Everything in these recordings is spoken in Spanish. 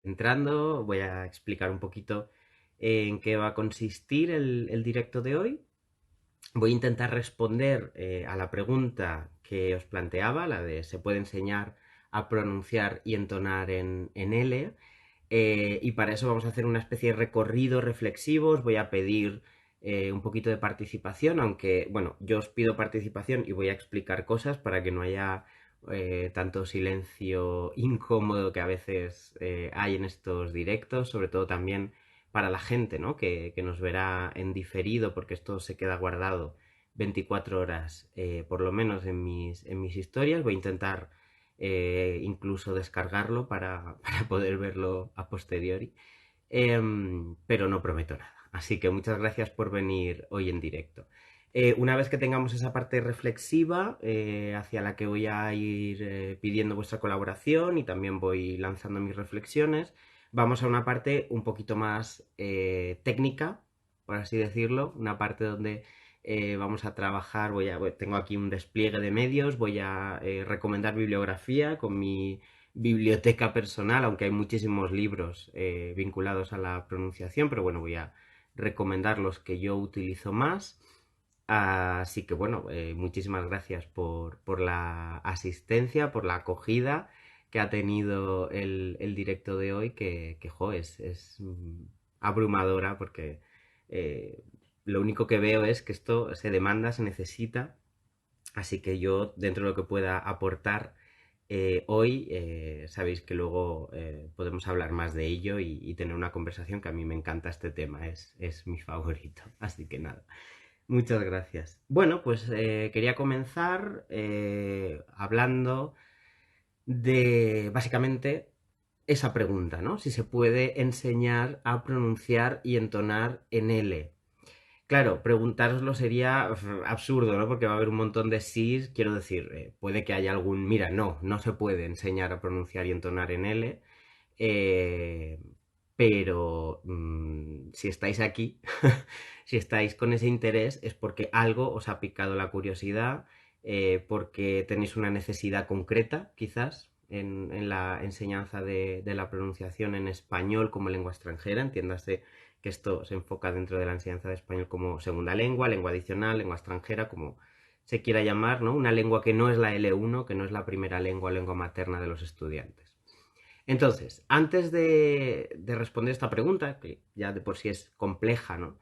entrando, voy a explicar un poquito en qué va a consistir el directo de hoy. Voy a intentar responder a la pregunta que os planteaba, la de ¿se puede enseñar a pronunciar y entonar en L? Y para eso vamos a hacer una especie de recorrido reflexivo. Os voy a pedir un poquito de participación, aunque, bueno, yo os pido participación y voy a explicar cosas para que no haya tanto silencio incómodo que a veces hay en estos directos, sobre todo también para la gente, ¿no? Que nos verá en diferido, porque esto se queda guardado 24 horas, por lo menos en mis historias. Voy a intentar incluso descargarlo para poder verlo a posteriori. Pero no prometo nada. Así que muchas gracias por venir hoy en directo. Una vez que tengamos esa parte reflexiva hacia la que voy a ir pidiendo vuestra colaboración y también voy lanzando mis reflexiones, vamos a una parte un poquito más técnica, por así decirlo, una parte donde vamos a trabajar, tengo aquí un despliegue de medios, voy a recomendar bibliografía con mi biblioteca personal, aunque hay muchísimos libros vinculados a la pronunciación, pero bueno, voy a recomendar los que yo utilizo más. Así que bueno, muchísimas gracias por la asistencia, por la acogida que ha tenido el directo de hoy, que es abrumadora porque eh, lo único que veo es que esto se demanda, se necesita, así que yo dentro de lo que pueda aportar hoy, sabéis que luego podemos hablar más de ello y tener una conversación, que a mí me encanta este tema, es mi favorito, así que nada. Muchas gracias. Bueno, pues quería comenzar hablando de básicamente esa pregunta, ¿no? Si se puede enseñar a pronunciar y entonar en L. Claro, preguntároslo sería absurdo, ¿no? Porque va a haber un montón de sís. Quiero decir, puede que haya algún, mira, no se puede enseñar a pronunciar y entonar en L. eh, pero si estáis aquí, si estáis con ese interés, es porque algo os ha picado la curiosidad, porque tenéis una necesidad concreta, quizás, en la enseñanza de la pronunciación en español como lengua extranjera. Entiéndase que esto se enfoca dentro de la enseñanza de español como segunda lengua, lengua adicional, lengua extranjera, como se quiera llamar, ¿no? Una lengua que no es la L1, que no es la primera lengua o lengua materna de los estudiantes. Entonces, antes de responder esta pregunta, que ya de por sí es compleja, ¿no?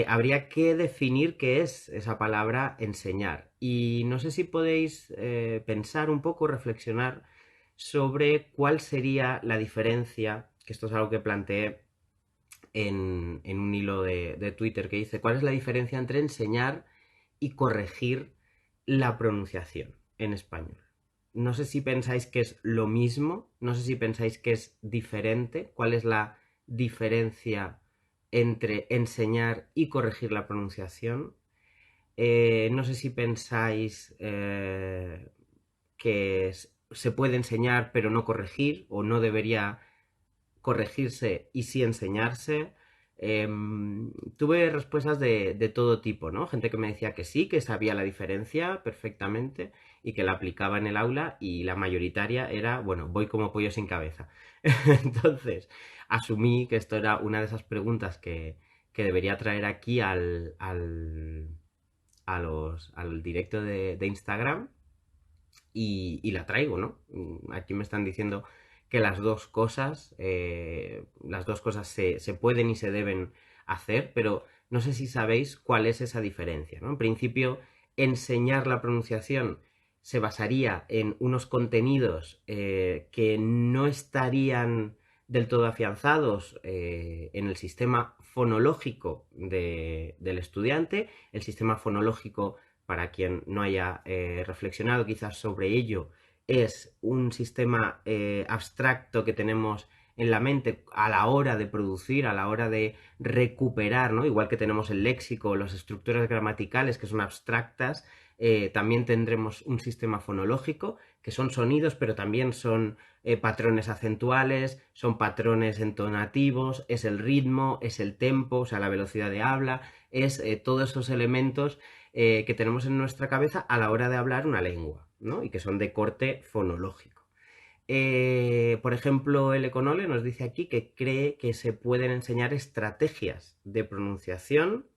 Habría que definir qué es esa palabra enseñar. Y no sé si podéis pensar un poco, reflexionar sobre cuál sería la diferencia, que esto es algo que planteé en un hilo de Twitter, que dice, ¿cuál es la diferencia entre enseñar y corregir la pronunciación en español? No sé si pensáis que es lo mismo, no sé si pensáis que es diferente, cuál es la diferencia entre enseñar y corregir la pronunciación. No sé si pensáis que se puede enseñar pero no corregir, o no debería corregirse y sí enseñarse. Tuve respuestas de todo tipo, ¿no? Gente que me decía que sí, que sabía la diferencia perfectamente y que la aplicaba en el aula, y la mayoritaria era, bueno, voy como pollo sin cabeza. Entonces, asumí que esto era una de esas preguntas que debería traer aquí al directo de Instagram, y la traigo, ¿no? Aquí me están diciendo que las dos cosas se pueden y se deben hacer, pero no sé si sabéis cuál es esa diferencia, ¿no? En principio, enseñar la pronunciación se basaría en unos contenidos que no estarían del todo afianzados en el sistema fonológico del estudiante. El sistema fonológico, para quien no haya reflexionado quizás sobre ello, es un sistema abstracto que tenemos en la mente a la hora de producir, a la hora de recuperar, ¿no? Igual que tenemos el léxico, las estructuras gramaticales que son abstractas, también tendremos un sistema fonológico, que son sonidos, pero también son patrones acentuales, son patrones entonativos, es el ritmo, es el tempo, o sea, la velocidad de habla, es todos esos elementos que tenemos en nuestra cabeza a la hora de hablar una lengua, ¿no? Y que son de corte fonológico. Por ejemplo, el Econole nos dice aquí que cree que se pueden enseñar estrategias de pronunciación.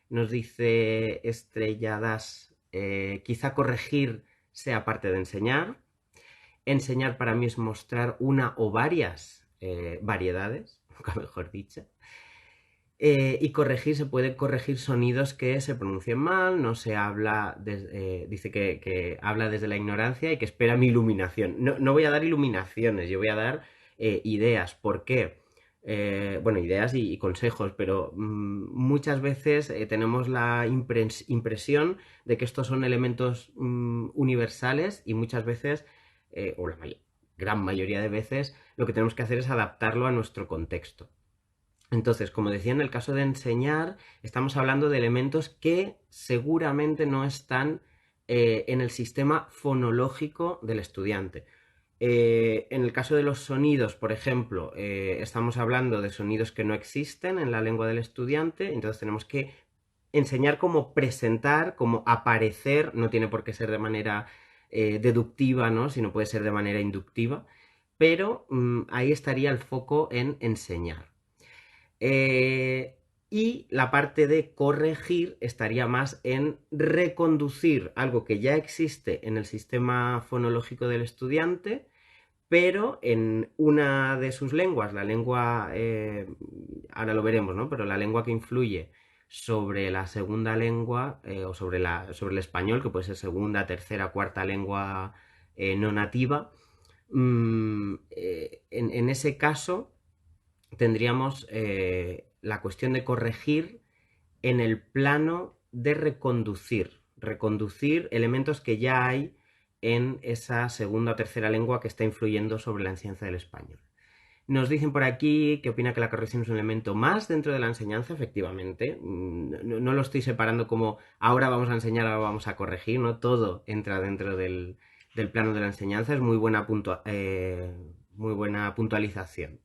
Nos dice Estrelladas, quizá corregir sea parte de enseñar. Enseñar para mí es mostrar una o varias variedades, nunca mejor dicho. Y corregir, se puede corregir sonidos que se pronuncien mal, no se habla, dice que habla desde la ignorancia y que espera mi iluminación. No, no voy a dar iluminaciones, yo voy a dar ideas. ¿Por qué? Bueno, ideas y consejos, pero muchas veces tenemos la impresión de que estos son elementos universales y muchas veces, o la gran mayoría de veces, lo que tenemos que hacer es adaptarlo a nuestro contexto. Entonces, como decía, en el caso de enseñar, estamos hablando de elementos que seguramente no están en el sistema fonológico del estudiante. En el caso de los sonidos, por ejemplo, estamos hablando de sonidos que no existen en la lengua del estudiante, entonces tenemos que enseñar cómo presentar, cómo aparecer, no tiene por qué ser de manera deductiva, ¿no? Sino puede ser de manera inductiva, pero ahí estaría el foco en enseñar. Y la parte de corregir estaría más en reconducir algo que ya existe en el sistema fonológico del estudiante, pero en una de sus lenguas, la lengua, ahora lo veremos, ¿no? Pero la lengua que influye sobre la segunda lengua o sobre el español, que puede ser segunda, tercera, cuarta lengua no nativa, en ese caso tendríamos la cuestión de corregir en el plano de reconducir elementos que ya hay en esa segunda o tercera lengua que está influyendo sobre la enseñanza del español. Nos dicen por aquí que opina que la corrección es un elemento más dentro de la enseñanza, efectivamente. No lo estoy separando como ahora vamos a enseñar, ahora vamos a corregir, no todo entra dentro del plano de la enseñanza, es muy buena puntualización.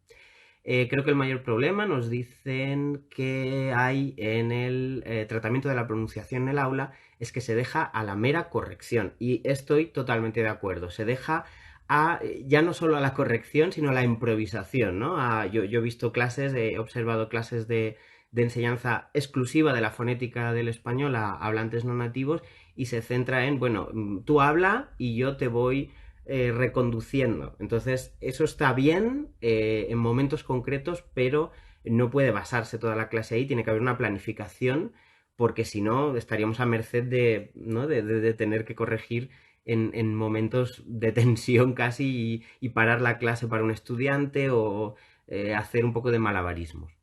Creo que el mayor problema nos dicen que hay en el tratamiento de la pronunciación en el aula es que se deja a la mera corrección. Y estoy totalmente de acuerdo. Se deja ya no solo a la corrección, sino a la improvisación, ¿no? Yo he visto clases, he observado clases de enseñanza exclusiva de la fonética del español a hablantes no nativos y se centra en, bueno, tú habla y yo te voy reconduciendo. Entonces, eso está bien en momentos concretos, pero no puede basarse toda la clase ahí, tiene que haber una planificación, porque si no, estaríamos a merced de, ¿no? de tener que corregir en momentos de tensión casi y parar la clase para un estudiante o hacer un poco de malabarismos.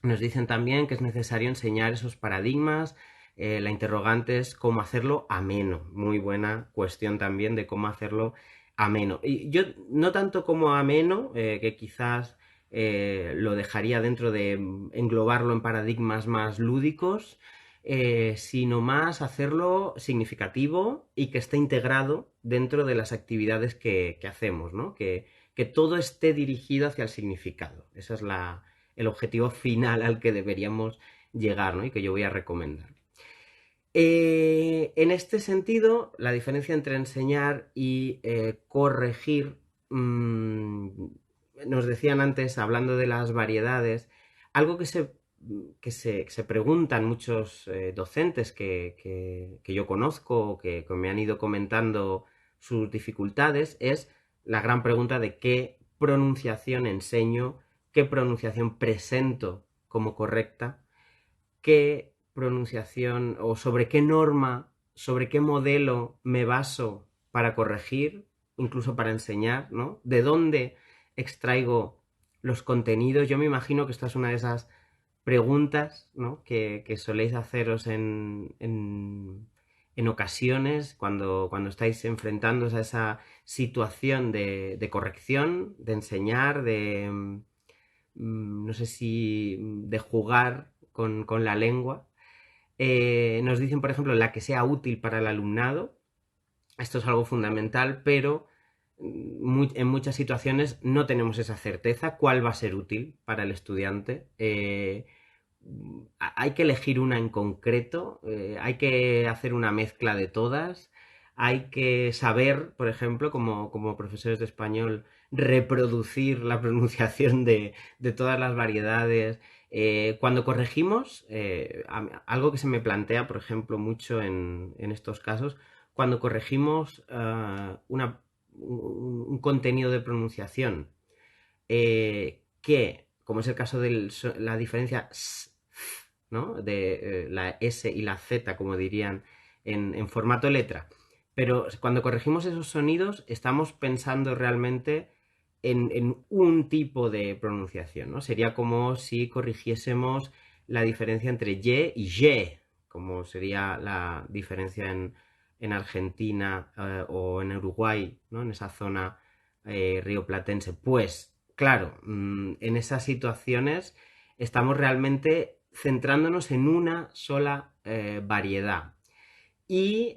Nos dicen también que es necesario enseñar esos paradigmas. La interrogante es cómo hacerlo ameno. Muy buena cuestión también de cómo hacerlo ameno. Y yo no tanto como ameno, que quizás lo dejaría dentro de englobarlo en paradigmas más lúdicos, sino más hacerlo significativo y que esté integrado dentro de las actividades que hacemos, ¿no? Que todo esté dirigido hacia el significado. Esa es el objetivo final al que deberíamos llegar, ¿no? Y que yo voy a recomendar. En este sentido, la diferencia entre enseñar y corregir, nos decían antes, hablando de las variedades, algo que se preguntan muchos docentes que yo conozco, que me han ido comentando sus dificultades, es la gran pregunta de qué pronunciación enseño, qué pronunciación presento como correcta, qué pronunciación o sobre qué norma, sobre qué modelo me baso para corregir, incluso para enseñar, ¿no? ¿De dónde extraigo los contenidos? Yo me imagino que esta es una de esas preguntas, ¿no? que soléis haceros en ocasiones cuando estáis enfrentándoos a esa situación de corrección, de enseñar, no sé si de jugar con la lengua. Nos dicen, por ejemplo, la que sea útil para el alumnado. Esto es algo fundamental, pero en muchas situaciones no tenemos esa certeza cuál va a ser útil para el estudiante. Hay que elegir una en concreto, hay que hacer una mezcla de todas, hay que saber, por ejemplo, como profesores de español, reproducir la pronunciación de todas las variedades. Cuando corregimos, algo que se me plantea, por ejemplo, mucho en estos casos, cuando corregimos un contenido de pronunciación, que, como es el caso de la diferencia s, ¿no? De la S y la Z, como dirían en formato letra. Pero cuando corregimos esos sonidos, estamos pensando realmente en un tipo de pronunciación, ¿no? Sería como si corrigiésemos la diferencia entre Y y Y, como sería la diferencia en Argentina o en Uruguay, ¿no? En esa zona rioplatense. Pues, claro, en esas situaciones estamos realmente centrándonos en una sola variedad. Y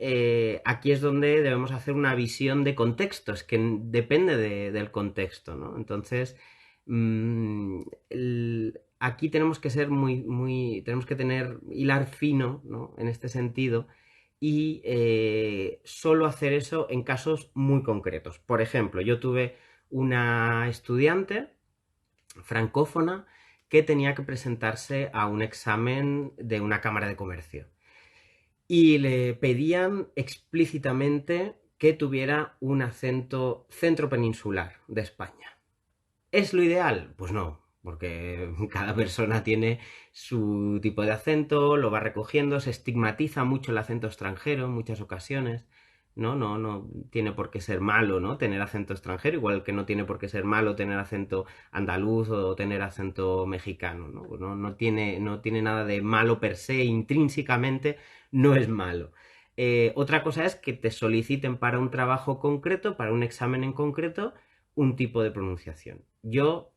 aquí es donde debemos hacer una visión de contextos, que depende del contexto, ¿no? Entonces, aquí tenemos que ser tenemos que hilar fino, ¿no? En este sentido, y solo hacer eso en casos muy concretos. Por ejemplo, yo tuve una estudiante francófona que tenía que presentarse a un examen de una cámara de comercio y le pedían explícitamente que tuviera un acento centropeninsular de España. ¿Es lo ideal? Pues no, porque cada persona tiene su tipo de acento, lo va recogiendo, se estigmatiza mucho el acento extranjero en muchas ocasiones. No tiene por qué ser malo, ¿no? Tener acento extranjero, igual que no tiene por qué ser malo tener acento andaluz o tener acento mexicano, ¿no? No tiene nada de malo per se, intrínsecamente no es malo. Otra cosa es que te soliciten para un trabajo concreto, para un examen en concreto, un tipo de pronunciación. Yo,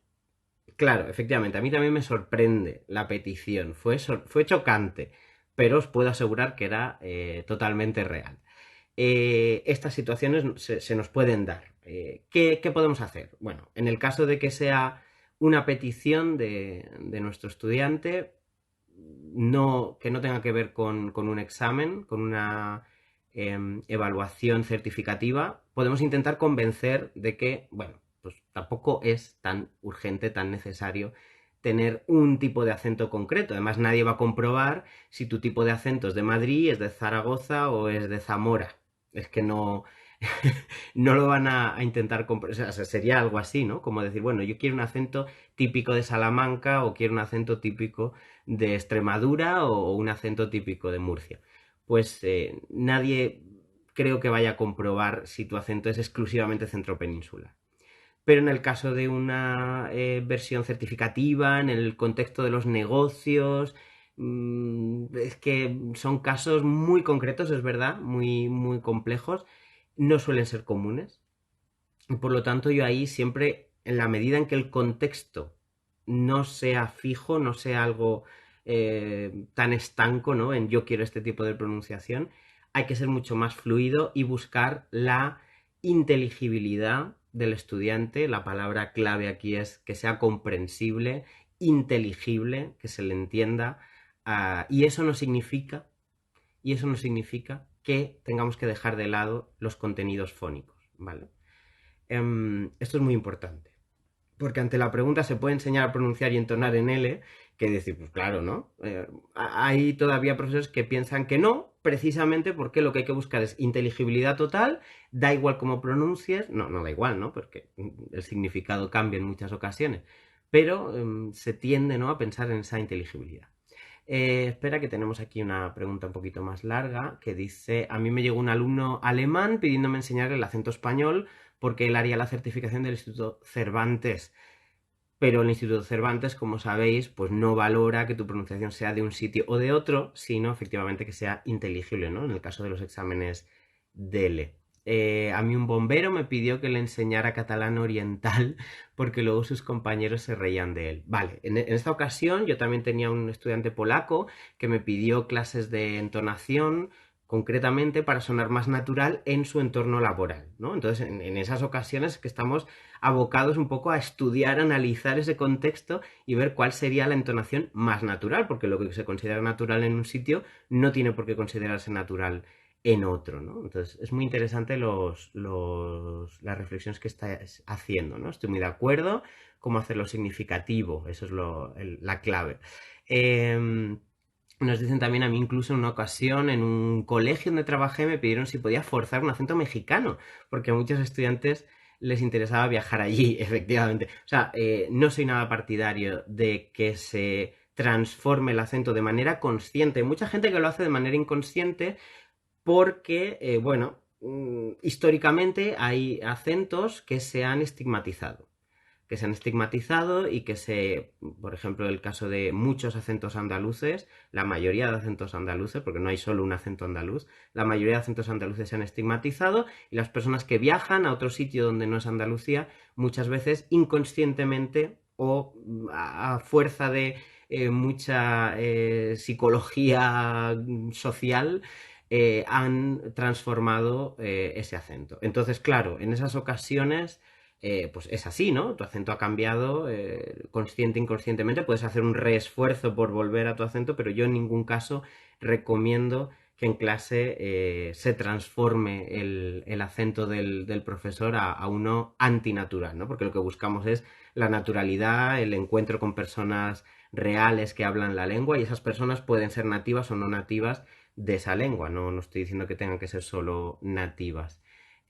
claro, efectivamente, a mí también me sorprende la petición. Fue chocante, pero os puedo asegurar que era totalmente real. Estas situaciones se nos pueden dar. ¿Qué podemos hacer? Bueno, en el caso de que sea una petición de nuestro estudiante, que no tenga que ver con un examen, con una evaluación certificativa, podemos intentar convencer de que, bueno, pues tampoco es tan urgente, tan necesario tener un tipo de acento concreto. Además, nadie va a comprobar si tu tipo de acento es de Madrid, es de Zaragoza o es de Zamora. Es que no, no lo van a intentar comprobar. O sea, sería algo así, ¿no? Como decir, bueno, yo quiero un acento típico de Salamanca o quiero un acento típico de Extremadura o un acento típico de Murcia. Pues nadie creo que vaya a comprobar si tu acento es exclusivamente centropeninsular. Pero en el caso de una versión certificativa, en el contexto de los negocios, es que son casos muy concretos, es verdad, muy complejos, no suelen ser comunes. Y por lo tanto, yo ahí siempre, en la medida en que el contexto no sea fijo, no sea algo tan estanco, ¿no? En yo quiero este tipo de pronunciación, hay que ser mucho más fluido y buscar la inteligibilidad del estudiante. La palabra clave aquí es que sea comprensible, inteligible, que se le entienda. Y eso no significa que tengamos que dejar de lado los contenidos fónicos, ¿vale? Esto es muy importante. Porque ante la pregunta ¿se puede enseñar a pronunciar y entonar en L? Que decir, pues claro, ¿no? Hay todavía profesores que piensan que no, precisamente porque lo que hay que buscar es inteligibilidad total, da igual cómo pronuncies, no da igual, ¿no? Porque el significado cambia en muchas ocasiones, pero se tiende, ¿no?, a pensar en esa inteligibilidad. Espera, que tenemos aquí una pregunta un poquito más larga que dice, a mí me llegó un alumno alemán pidiéndome enseñar el acento español porque él haría la certificación del Instituto Cervantes. Pero el Instituto Cervantes, como sabéis, pues no valora que tu pronunciación sea de un sitio o de otro, sino efectivamente que sea inteligible, ¿no? En el caso de los exámenes DELE. A mí un bombero me pidió que le enseñara catalán oriental porque luego sus compañeros se reían de él. Vale, en esta ocasión yo también tenía un estudiante polaco que me pidió clases de entonación concretamente para sonar más natural en su entorno laboral, ¿no? Entonces, en esas ocasiones que estamos abocados un poco a estudiar, analizar ese contexto y ver cuál sería la entonación más natural, porque lo que se considera natural en un sitio no tiene por qué considerarse natural en otro, ¿no? Entonces, es muy interesante las reflexiones que estás haciendo, ¿no? Estoy muy de acuerdo. Cómo hacerlo significativo, eso es la clave. Nos dicen también, a mí incluso en una ocasión en un colegio donde trabajé me pidieron si podía forzar un acento mexicano, porque a muchos estudiantes les interesaba viajar allí, efectivamente. O sea, no soy nada partidario de que se transforme el acento de manera consciente. Hay mucha gente que lo hace de manera inconsciente porque, bueno, históricamente hay acentos que se han estigmatizado, y que por ejemplo, el caso de muchos acentos andaluces, la mayoría de acentos andaluces, porque no hay solo un acento andaluz, la mayoría de acentos andaluces se han estigmatizado y las personas que viajan a otro sitio donde no es Andalucía, muchas veces inconscientemente o a fuerza de mucha psicología social, han transformado ese acento. Entonces, claro, en esas ocasiones pues es así, ¿no? Tu acento ha cambiado consciente, inconscientemente. Puedes hacer un reesfuerzo por volver a tu acento, pero yo en ningún caso recomiendo que en clase se transforme el acento del profesor a uno antinatural, ¿no? Porque lo que buscamos es la naturalidad, el encuentro con personas reales que hablan la lengua, y esas personas pueden ser nativas o no nativas de esa lengua. No estoy diciendo que tengan que ser solo nativas.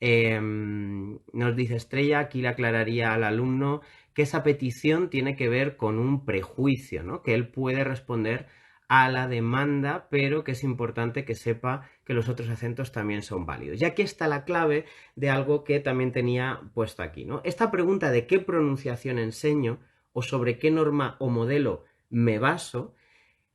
Nos dice Estrella, aquí le aclararía al alumno que esa petición tiene que ver con un prejuicio, ¿no? Que él puede responder a la demanda, pero que es importante que sepa que los otros acentos también son válidos. Y aquí está la clave de algo que también tenía puesto aquí, ¿no? Esta pregunta de qué pronunciación enseño o sobre qué norma o modelo me baso,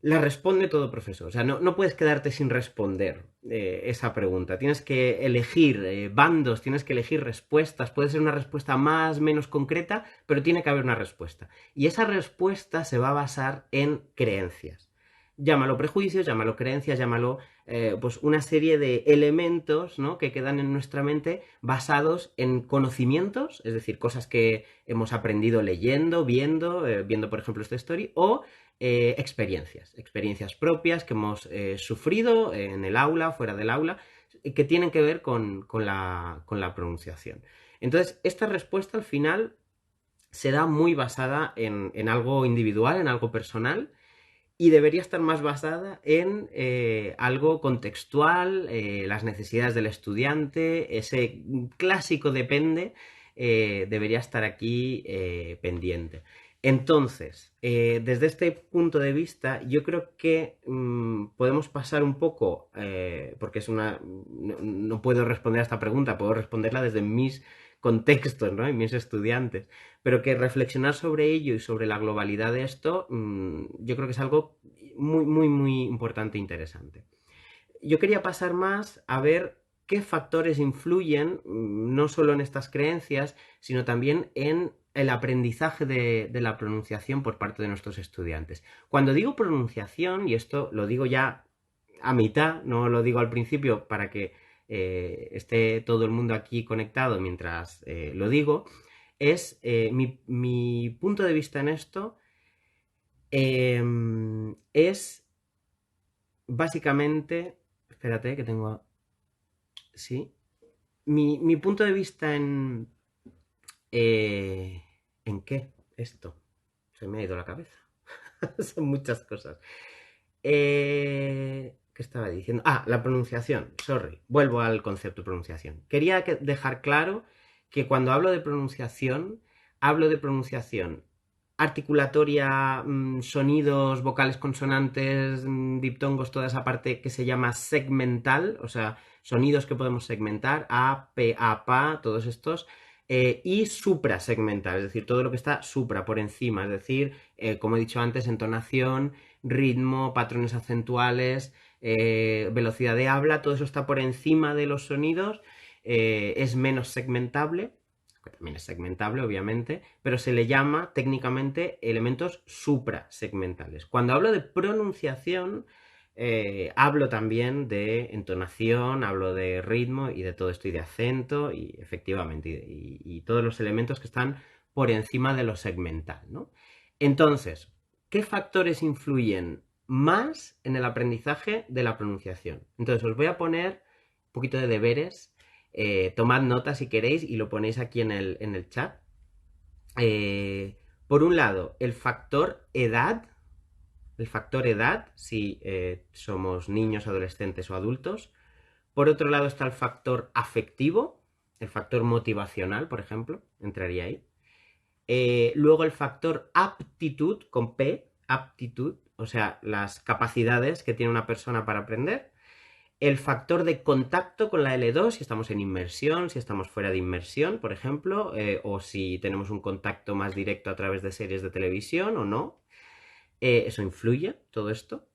la responde todo profesor. O sea, no puedes quedarte sin responder esa pregunta. Tienes que elegir bandos, tienes que elegir respuestas. Puede ser una respuesta más, menos concreta, pero tiene que haber una respuesta. Y esa respuesta se va a basar en creencias. Llámalo prejuicios, llámalo creencias, llámalo pues una serie de elementos, ¿no?, que quedan en nuestra mente basados en conocimientos, es decir, cosas que hemos aprendido leyendo, viendo por ejemplo esta story, o experiencias propias que hemos sufrido en el aula, fuera del aula, que tienen que ver con la pronunciación. Entonces, esta respuesta al final se da muy basada en algo individual, en algo personal, y debería estar más basada en algo contextual, las necesidades del estudiante, ese clásico depende, debería estar aquí pendiente. Entonces, desde este punto de vista, yo creo que podemos pasar un poco, porque no puedo responder a esta pregunta, puedo responderla desde mis contextos, ¿no?, y mis estudiantes, pero que reflexionar sobre ello y sobre la globalidad de esto, yo creo que es algo muy, muy, muy importante e interesante. Yo quería pasar más a ver qué factores influyen no solo en estas creencias, sino también en el aprendizaje de la pronunciación por parte de nuestros estudiantes. Cuando digo pronunciación, y esto lo digo ya a mitad, no lo digo al principio para que esté todo el mundo aquí conectado mientras lo digo, es mi punto de vista en esto es básicamente, espérate que tengo, sí, mi punto de vista ¿en qué? Esto, se me ha ido la cabeza, son muchas cosas. ¿Qué estaba diciendo? Ah, la pronunciación, sorry, vuelvo al concepto de pronunciación. Quería dejar claro que cuando hablo de pronunciación articulatoria, sonidos, vocales, consonantes, diptongos, toda esa parte que se llama segmental, o sea, sonidos que podemos segmentar, A, P, A, PA, todos estos, y suprasegmental, es decir, todo lo que está supra, por encima, es decir, como he dicho antes, entonación, ritmo, patrones acentuales, velocidad de habla, todo eso está por encima de los sonidos, es menos segmentable, que también es segmentable, obviamente, pero se le llama técnicamente elementos suprasegmentales. Cuando hablo de pronunciación, hablo también de entonación, hablo de ritmo y de todo esto, y de acento, y efectivamente, y todos los elementos que están por encima de lo segmental, ¿no? Entonces, ¿qué factores influyen más en el aprendizaje de la pronunciación? Entonces, os voy a poner poquito de deberes. Tomad nota si queréis y lo ponéis aquí en el chat. Por un lado, el factor edad, si somos niños, adolescentes o adultos. Por otro lado está el factor afectivo, el factor motivacional, por ejemplo, entraría ahí. Luego el factor aptitud, con P, aptitud, o sea, las capacidades que tiene una persona para aprender. El factor de contacto con la L2, si estamos en inmersión, si estamos fuera de inmersión, por ejemplo, o si tenemos un contacto más directo a través de series de televisión o no. Eso influye, todo esto.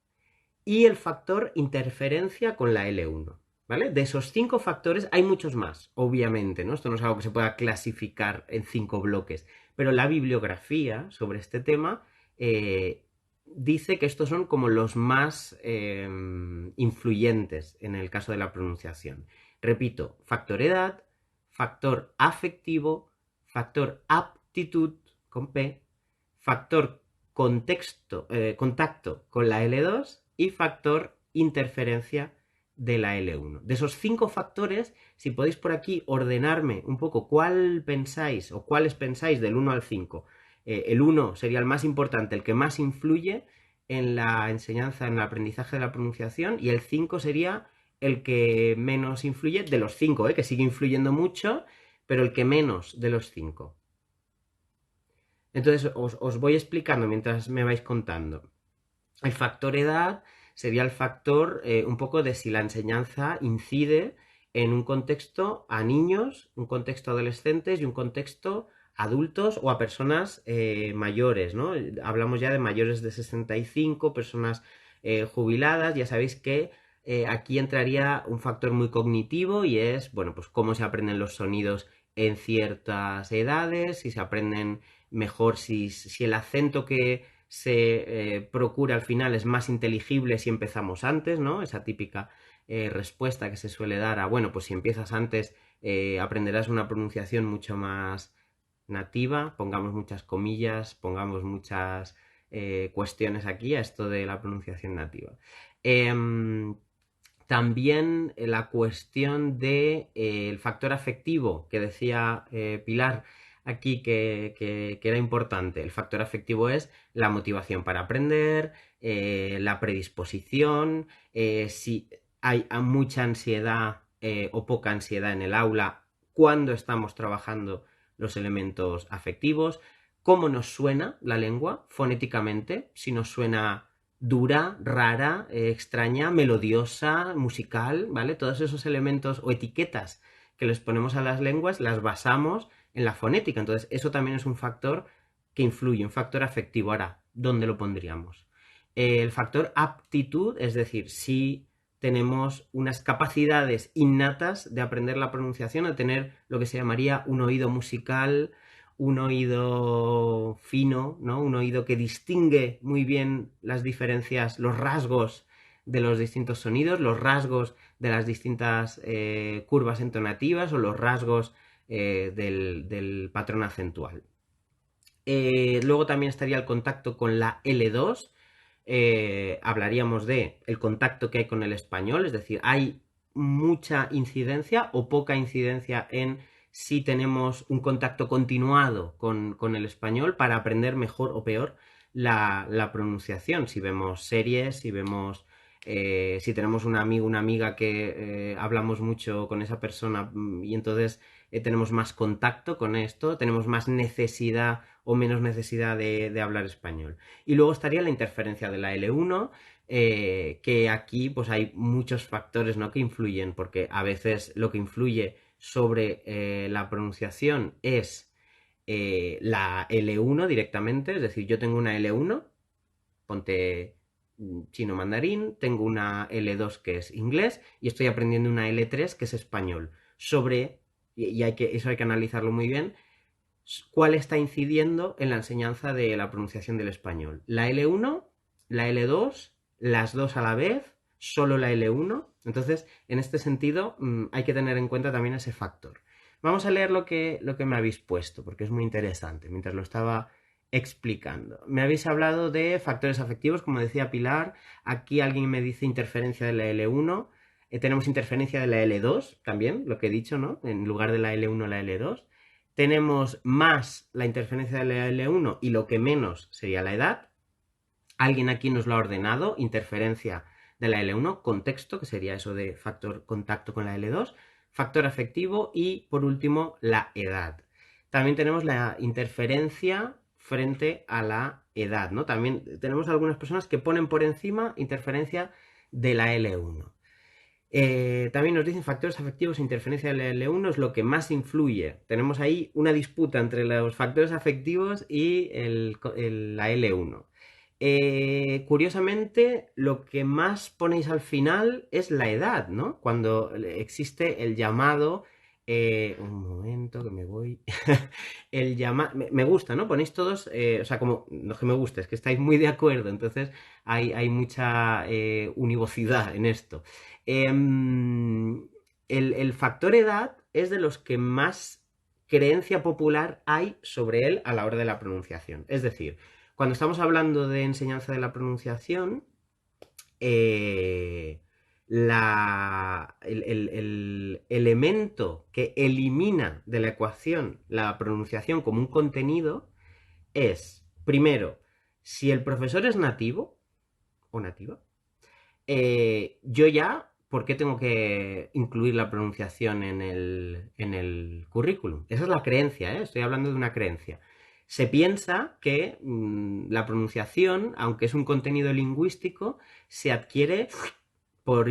Y el factor interferencia con la L1. ¿Vale? De esos 5 factores hay muchos más, obviamente, ¿no? Esto no es algo que se pueda clasificar en 5 bloques, pero la bibliografía sobre este tema dice que estos son como los más influyentes en el caso de la pronunciación. Repito, factor edad, factor afectivo, factor aptitud con P, factor contacto con la L2 y factor interferencia de la L1. De esos 5 factores, si podéis por aquí ordenarme un poco cuál pensáis o cuáles pensáis del 1 al 5. El 1 sería el más importante, el que más influye en la enseñanza, en el aprendizaje de la pronunciación, y el 5 sería el que menos influye de los 5, que sigue influyendo mucho, pero el que menos de los 5. Entonces os voy explicando mientras me vais contando. El factor edad sería el factor un poco de si la enseñanza incide en un contexto a niños, un contexto a adolescentes y un contexto a adultos o a personas mayores, ¿no? Hablamos ya de mayores de 65, personas jubiladas. Ya sabéis que aquí entraría un factor muy cognitivo y es, bueno, pues cómo se aprenden los sonidos en ciertas edades, si se aprenden mejor, si el acento que se procura al final es más inteligible si empezamos antes, ¿no? Esa típica respuesta que se suele dar a, bueno, pues si empiezas antes aprenderás una pronunciación mucho más nativa, pongamos muchas comillas, pongamos muchas cuestiones aquí a esto de la pronunciación nativa. También la cuestión del factor afectivo que decía Pilar aquí que era importante. El factor afectivo es la motivación para aprender, la predisposición, si hay mucha ansiedad o poca ansiedad en el aula cuando estamos trabajando los elementos afectivos, cómo nos suena la lengua fonéticamente, si nos suena dura, rara, extraña, melodiosa, musical, ¿vale? Todos esos elementos o etiquetas que les ponemos a las lenguas las basamos en la fonética. Entonces, eso también es un factor que influye, un factor afectivo. Ahora, ¿dónde lo pondríamos? El factor aptitud, es decir, si tenemos unas capacidades innatas de aprender la pronunciación, de tener lo que se llamaría un oído musical, un oído fino, ¿no? Un oído que distingue muy bien las diferencias, los rasgos de los distintos sonidos, los rasgos de las distintas curvas entonativas o los rasgos del patrón acentual. Luego también estaría el contacto con la L2. Hablaríamos de el contacto que hay con el español, es decir, hay mucha incidencia o poca incidencia en si tenemos un contacto continuado con el español para aprender mejor o peor la pronunciación. Si vemos series, si vemos si tenemos un amigo, una amiga que hablamos mucho con esa persona y entonces tenemos más contacto con esto, tenemos más necesidad o menos necesidad de hablar español. Y luego estaría la interferencia de la L1, que aquí pues hay muchos factores, ¿no?, que influyen, porque a veces lo que influye sobre la pronunciación es la L1 directamente, es decir, yo tengo una L1, ponte chino mandarín, tengo una L2 que es inglés y estoy aprendiendo una L3 que es español. Y eso hay que analizarlo muy bien, cuál está incidiendo en la enseñanza de la pronunciación del español. La L1, la L2, las dos a la vez, solo la L1. Entonces, en este sentido, hay que tener en cuenta también ese factor. Vamos a leer lo que me habéis puesto, porque es muy interesante, mientras lo estaba explicando. Me habéis hablado de factores afectivos, como decía Pilar. Aquí alguien me dice interferencia de la L1. Tenemos interferencia de la L2 también, lo que he dicho, ¿no? En lugar de la L1, la L2. Tenemos más la interferencia de la L1 y lo que menos sería la edad. Alguien aquí nos lo ha ordenado, interferencia de la L1, contexto, que sería eso de factor contacto con la L2, factor afectivo y, por último, la edad. También tenemos la interferencia frente a la edad, ¿no? También tenemos algunas personas que ponen por encima interferencia de la L1. También nos dicen factores afectivos e interferencia de la L1 es lo que más influye. Tenemos ahí una disputa entre los factores afectivos y la L1. Curiosamente, lo que más ponéis al final es la edad, ¿no? Cuando existe el llamado... un momento que me voy... el llamado... Me gusta, ¿no? Ponéis todos... o sea, como... No es que me guste, es que estáis muy de acuerdo. Entonces hay mucha univocidad en esto. El factor edad es de los que más creencia popular hay sobre él a la hora de la pronunciación. Es decir, cuando estamos hablando de enseñanza de la pronunciación, el elemento que elimina de la ecuación la pronunciación como un contenido es, primero, si el profesor es nativo o nativa, yo ya, ¿por qué tengo que incluir la pronunciación en el currículum? Esa es la creencia, ¿eh? Estoy hablando de una creencia. Se piensa que la pronunciación, aunque es un contenido lingüístico, se adquiere por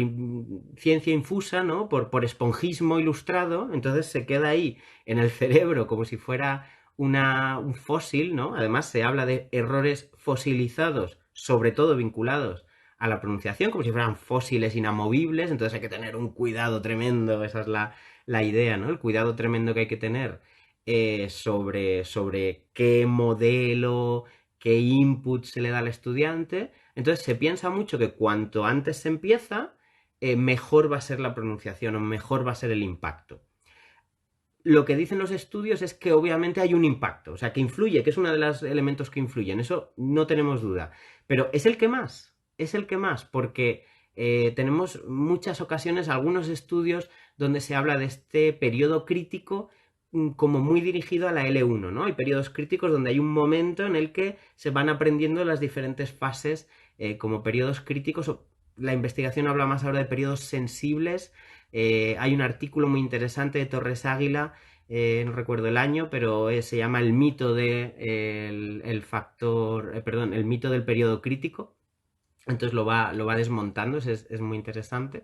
ciencia infusa, ¿no? Por esponjismo ilustrado, entonces se queda ahí en el cerebro como si fuera un fósil, ¿no? Además se habla de errores fosilizados, sobre todo vinculados a la pronunciación, como si fueran fósiles inamovibles, entonces hay que tener un cuidado tremendo, esa es la idea, ¿no? El cuidado tremendo que hay que tener sobre qué modelo, qué input se le da al estudiante. Entonces se piensa mucho que cuanto antes se empieza, mejor va a ser la pronunciación o mejor va a ser el impacto. Lo que dicen los estudios es que obviamente hay un impacto, o sea, que influye, que es uno de los elementos que influyen, eso no tenemos duda. Pero es el que más, porque tenemos muchas ocasiones, algunos estudios donde se habla de este periodo crítico como muy dirigido a la L1, ¿no? Hay periodos críticos donde hay un momento en el que se van aprendiendo las diferentes fases como periodos críticos. La investigación habla más ahora de periodos sensibles. Hay un artículo muy interesante de Torres Águila, no recuerdo el año, pero se llama El mito el mito del periodo crítico. Entonces lo va desmontando, es muy interesante.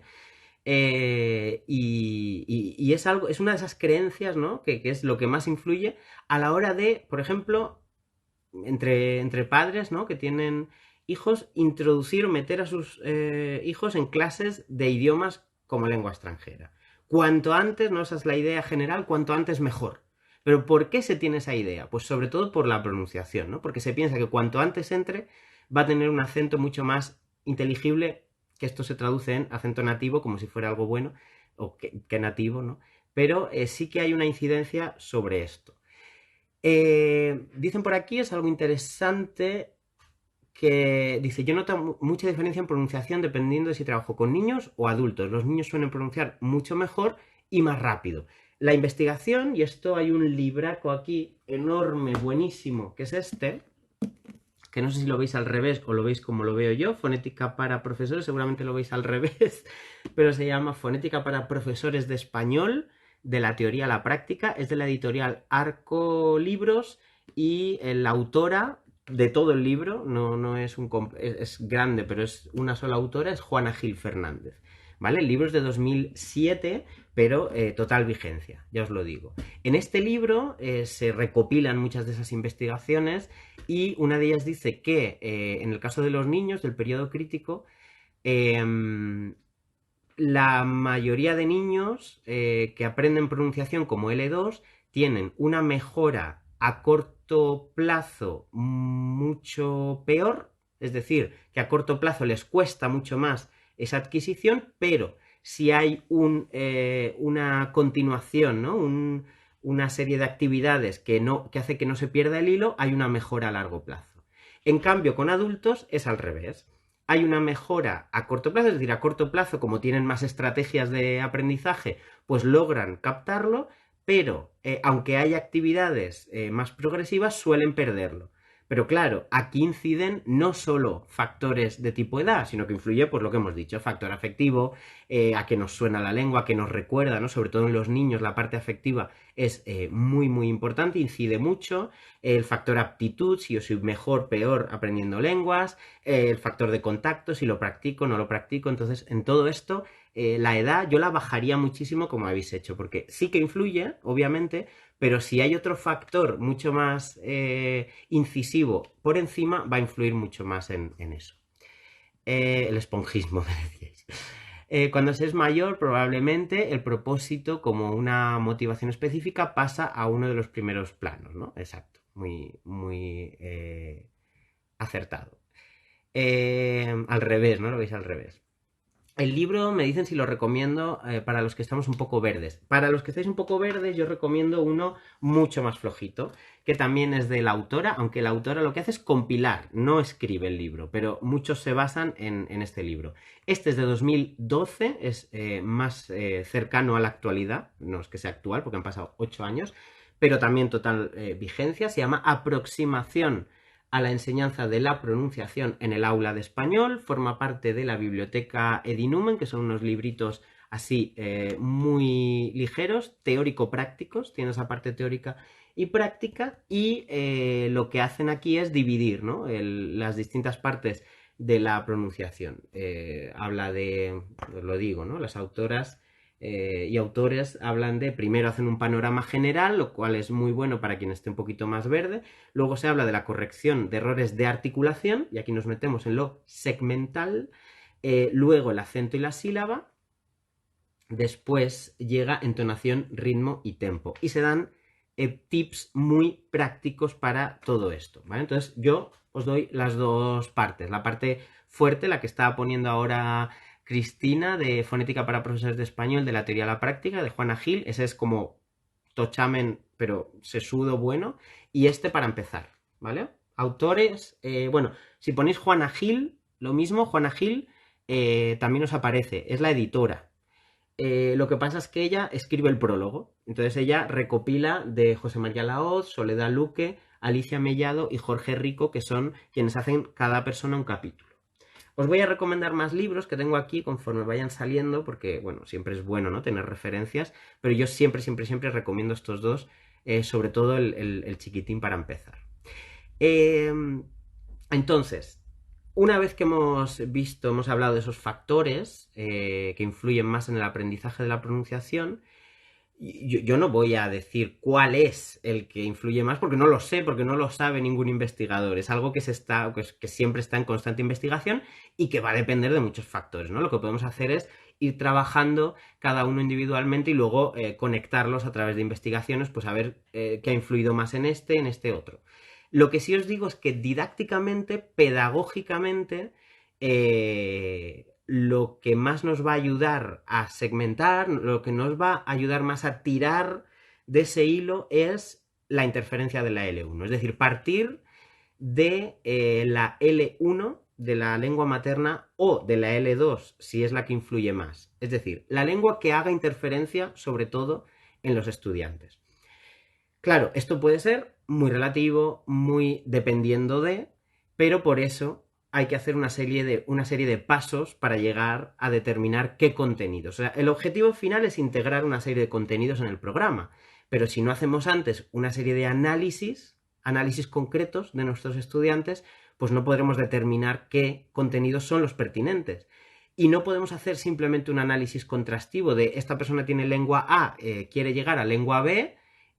Y es algo, es una de esas creencias, ¿no? Que es lo que más influye a la hora de, por ejemplo, entre padres, ¿no? Que tienen hijos, introducir o meter a sus hijos en clases de idiomas como lengua extranjera. Cuanto antes, ¿no? Esa es la idea general, cuanto antes mejor. Pero ¿por qué se tiene esa idea? Pues sobre todo por la pronunciación, ¿no? Porque se piensa que cuanto antes entre va a tener un acento mucho más inteligible, que esto se traduce en acento nativo como si fuera algo bueno, o que nativo, ¿no? Pero sí que hay una incidencia sobre esto. Dicen por aquí, es algo interesante, que dice, yo noto mucha diferencia en pronunciación dependiendo de si trabajo con niños o adultos. Los niños suelen pronunciar mucho mejor y más rápido. La investigación, y esto hay un libraco aquí enorme, buenísimo, que es este, que no sé si lo veis al revés o lo veis como lo veo yo, Fonética para Profesores, seguramente lo veis al revés, pero se llama Fonética para Profesores de Español, de la teoría a la práctica, es de la editorial Arco Libros y la autora de todo el libro, no es es grande, pero es una sola autora, es Juana Gil Fernández. ¿Vale? El libro es de 2007, pero total vigencia, ya os lo digo. En este libro se recopilan muchas de esas investigaciones y una de ellas dice que en el caso de los niños del periodo crítico, la mayoría de niños que aprenden pronunciación como L2 tienen una mejora a corto plazo mucho peor, es decir, que a corto plazo les cuesta mucho más esa adquisición, pero si hay una continuación, ¿no? Una serie de actividades que hace que no se pierda el hilo, hay una mejora a largo plazo. En cambio, con adultos es al revés. hay una mejora a corto plazo, es decir, a corto plazo, como tienen más estrategias de aprendizaje, pues logran captarlo, pero aunque haya actividades más progresivas, suelen perderlo. Pero claro, aquí inciden no solo factores de tipo edad, sino que influye, pues lo que hemos dicho, factor afectivo, a que nos suena la lengua, a que nos recuerda, ¿no? Sobre todo en los niños la parte afectiva es muy muy importante, incide mucho, el factor aptitud, si yo soy mejor, peor aprendiendo lenguas, el factor de contacto, si lo practico, no lo practico, entonces en todo esto la edad yo la bajaría muchísimo como habéis hecho, porque sí que influye, obviamente, pero si hay otro factor mucho más incisivo por encima, va a influir mucho más en eso. El esponjismo, me decíais. Cuando se es mayor, probablemente el propósito como una motivación específica pasa a uno de los primeros planos, ¿no? Exacto, muy, muy acertado. Al revés, ¿no? Lo veis al revés. El libro me dicen si lo recomiendo para los que estamos un poco verdes. Para los que estáis un poco verdes, yo recomiendo uno mucho más flojito, que también es de la autora, aunque la autora lo que hace es compilar, no escribe el libro, pero muchos se basan en este libro. Este es de 2012, es más cercano a la actualidad, no es que sea actual porque han pasado 8 años, pero también total vigencia, se llama Aproximación a la enseñanza de la pronunciación en el aula de español, forma parte de la biblioteca Edinumen, que son unos libritos así muy ligeros, teórico-prácticos, tiene esa parte teórica y práctica, y lo que hacen aquí es dividir, ¿no? Las distintas partes de la pronunciación. Habla de, os lo digo, ¿no? Las autoras y autores hablan de, primero hacen un panorama general, lo cual es muy bueno para quien esté un poquito más verde. Luego se habla de la corrección de errores de articulación, y aquí nos metemos en lo segmental. Luego el acento y la sílaba. Después llega entonación, ritmo y tempo. Y se dan tips muy prácticos para todo esto, ¿vale? Entonces yo os doy las dos partes. La parte fuerte, la que estaba poniendo ahora Cristina, de Fonética para Profesores de Español, de la teoría a la práctica, de Juana Gil. Ese es como tochamen, pero sesudo bueno. Y este para empezar, ¿vale? Autores, bueno, si ponéis Juana Gil, lo mismo, Juana Gil también os aparece, es la editora. Lo que pasa es que ella escribe el prólogo. Entonces ella recopila de José María Laoz, Soledad Luque, Alicia Mellado y Jorge Rico, que son quienes hacen cada persona un capítulo. Os voy a recomendar más libros que tengo aquí conforme vayan saliendo, porque, bueno, siempre es bueno, ¿no? Tener referencias, pero yo siempre, siempre, siempre recomiendo estos dos, sobre todo el chiquitín para empezar. Eh, entonces, una vez que hemos visto, hemos hablado de esos factores que influyen más en el aprendizaje de la pronunciación, yo no voy a decir cuál es el que influye más, porque no lo sé, porque no lo sabe ningún investigador. Es algo que siempre está en constante investigación y que va a depender de muchos factores, ¿no? Lo que podemos hacer es ir trabajando cada uno individualmente y luego conectarlos a través de investigaciones, pues a ver qué ha influido más en este otro. Lo que sí os digo es que didácticamente, pedagógicamente, lo que más nos va a ayudar a segmentar, lo que nos va a ayudar más a tirar de ese hilo es la interferencia de la L1. Es decir, partir de la L1 de la lengua materna o de la L2 si es la que influye más. Es decir, la lengua que haga interferencia sobre todo en los estudiantes. Claro, esto puede ser muy relativo, muy dependiendo de, pero por eso hay que hacer una serie de pasos para llegar a determinar qué contenidos. O sea, el objetivo final es integrar una serie de contenidos en el programa, pero si no hacemos antes una serie de análisis concretos de nuestros estudiantes, pues no podremos determinar qué contenidos son los pertinentes. Y no podemos hacer simplemente un análisis contrastivo de esta persona tiene lengua A, quiere llegar a lengua B,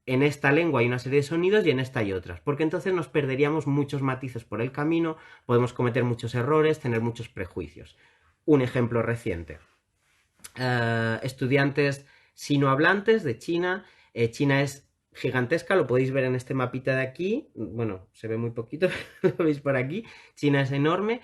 en esta lengua hay una serie de sonidos y en esta hay otras, porque entonces nos perderíamos muchos matices por el camino, podemos cometer muchos errores, tener muchos prejuicios. Un ejemplo reciente. Estudiantes sinohablantes de China. China es gigantesca, lo podéis ver en este mapita de aquí. Bueno, se ve muy poquito, lo veis por aquí. China es enorme.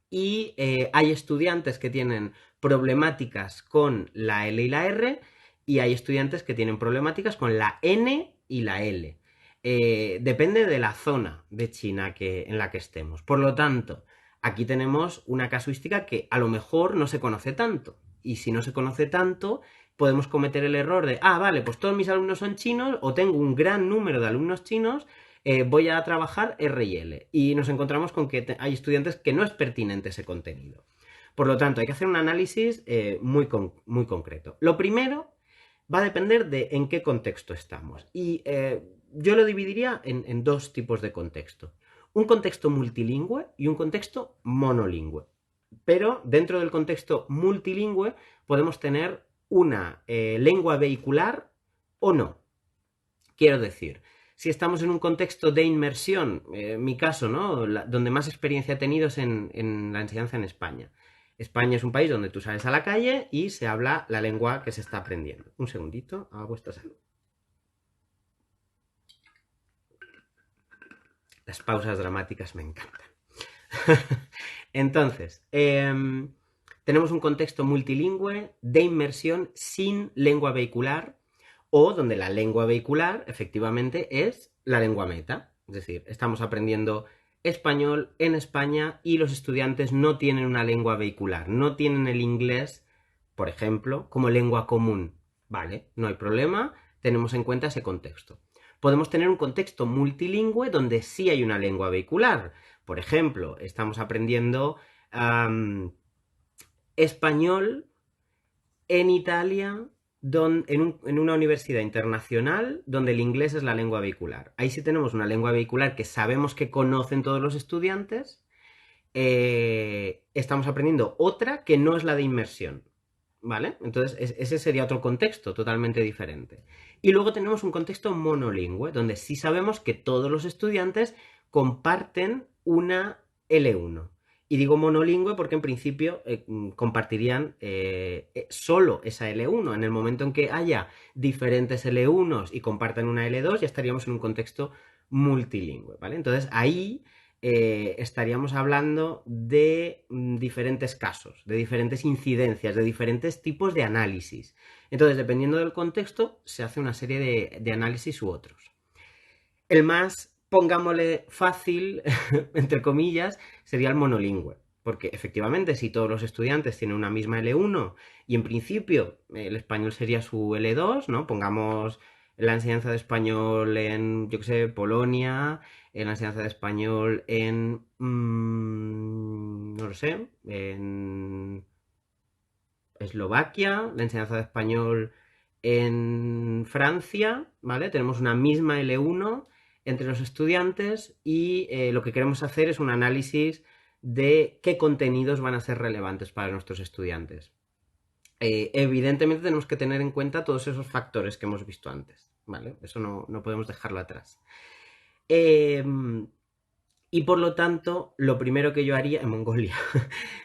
Y hay estudiantes que tienen problemáticas con la L y la R, y hay estudiantes que tienen problemáticas con la N y la L. Depende de la zona de China en la que estemos. Por lo tanto, Aquí tenemos una casuística que a lo mejor no se conoce tanto. Y si no se conoce tanto, podemos cometer el error de, vale, pues todos mis alumnos son chinos o tengo un gran número de alumnos chinos, voy a trabajar R y L. Y nos encontramos con que hay estudiantes que no es pertinente ese contenido. Por lo tanto, hay que hacer un análisis muy concreto. Lo primero va a depender de en qué contexto estamos. Y yo lo dividiría en dos tipos de contexto. Un contexto multilingüe y un contexto monolingüe. Pero dentro del contexto multilingüe podemos tener una lengua vehicular o no. Quiero decir, si estamos en un contexto de inmersión, mi caso, ¿no? Donde más experiencia he tenido es en la enseñanza en España. España es un país donde tú sales a la calle y se habla la lengua que se está aprendiendo. Un segundito, a vuestra salud. Las pausas dramáticas me encantan. Entonces, tenemos un contexto multilingüe de inmersión sin lengua vehicular o donde la lengua vehicular efectivamente es la lengua meta. Es decir, estamos aprendiendo español en España y los estudiantes no tienen una lengua vehicular, no tienen el inglés, por ejemplo, como lengua común. Vale, no hay problema, tenemos en cuenta ese contexto. Podemos tener un contexto multilingüe donde sí hay una lengua vehicular. Por ejemplo, estamos aprendiendo español en Italia, en una universidad internacional donde el inglés es la lengua vehicular. Ahí sí tenemos una lengua vehicular que sabemos que conocen todos los estudiantes. Estamos aprendiendo otra que no es la de inmersión. ¿Vale? Entonces, ese sería otro contexto totalmente diferente. Y luego tenemos un contexto monolingüe, donde sí sabemos que todos los estudiantes comparten una L1. Y digo monolingüe porque en principio compartirían solo esa L1. En el momento en que haya diferentes L1s y compartan una L2, ya estaríamos en un contexto multilingüe, ¿vale? Entonces ahí estaríamos hablando de diferentes casos, de diferentes incidencias, de diferentes tipos de análisis. Entonces, dependiendo del contexto, se hace una serie de análisis u otros. El más, pongámosle fácil, entre comillas, sería el monolingüe. Porque efectivamente, si todos los estudiantes tienen una misma L1 y en principio el español sería su L2, ¿no? Pongamos la enseñanza de español en, yo qué sé, Polonia, en la enseñanza de español en, no lo sé, en Eslovaquia, la enseñanza de español en Francia, ¿vale? Tenemos una misma L1 entre los estudiantes y lo que queremos hacer es un análisis de qué contenidos van a ser relevantes para nuestros estudiantes. Evidentemente tenemos que tener en cuenta todos esos factores que hemos visto antes, ¿vale? Eso no podemos dejarlo atrás. Y por lo tanto, lo primero que yo haría, en Mongolia,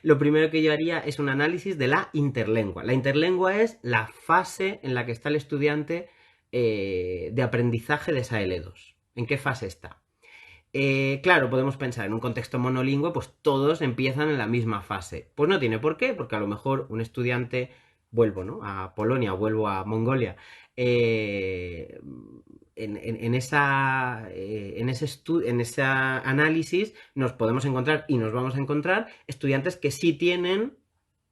lo primero que yo haría es un análisis de la interlengua. La interlengua es la fase en la que está el estudiante de aprendizaje de esa L2. ¿En qué fase está? Claro, podemos pensar en un contexto monolingüe, pues todos empiezan en la misma fase. Pues no tiene por qué, porque a lo mejor un estudiante, vuelvo, ¿no? A Polonia, vuelvo a Mongolia, en ese análisis nos podemos encontrar y nos vamos a encontrar estudiantes que sí tienen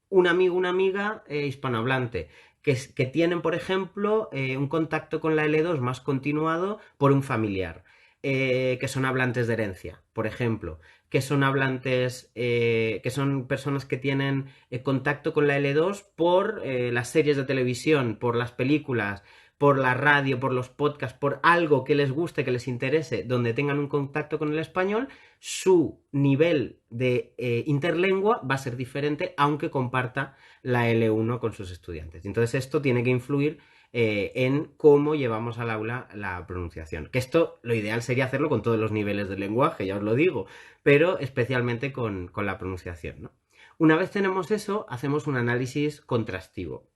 un amigo, una amiga hispanohablante, que tienen, por ejemplo, un contacto con la L2 más continuado por un familiar, que son hablantes de herencia, por ejemplo, que son hablantes, que son personas que tienen contacto con la L2 por las series de televisión, por las películas, por la radio, por los podcasts, por algo que les guste, que les interese, donde tengan un contacto con el español, su nivel de interlengua va a ser diferente, aunque comparta la L1 con sus estudiantes. Entonces esto tiene que influir en cómo llevamos al aula la pronunciación. Que esto, lo ideal sería hacerlo con todos los niveles del lenguaje, ya os lo digo, pero especialmente con la pronunciación, ¿no? Una vez tenemos eso, hacemos un análisis contrastivo.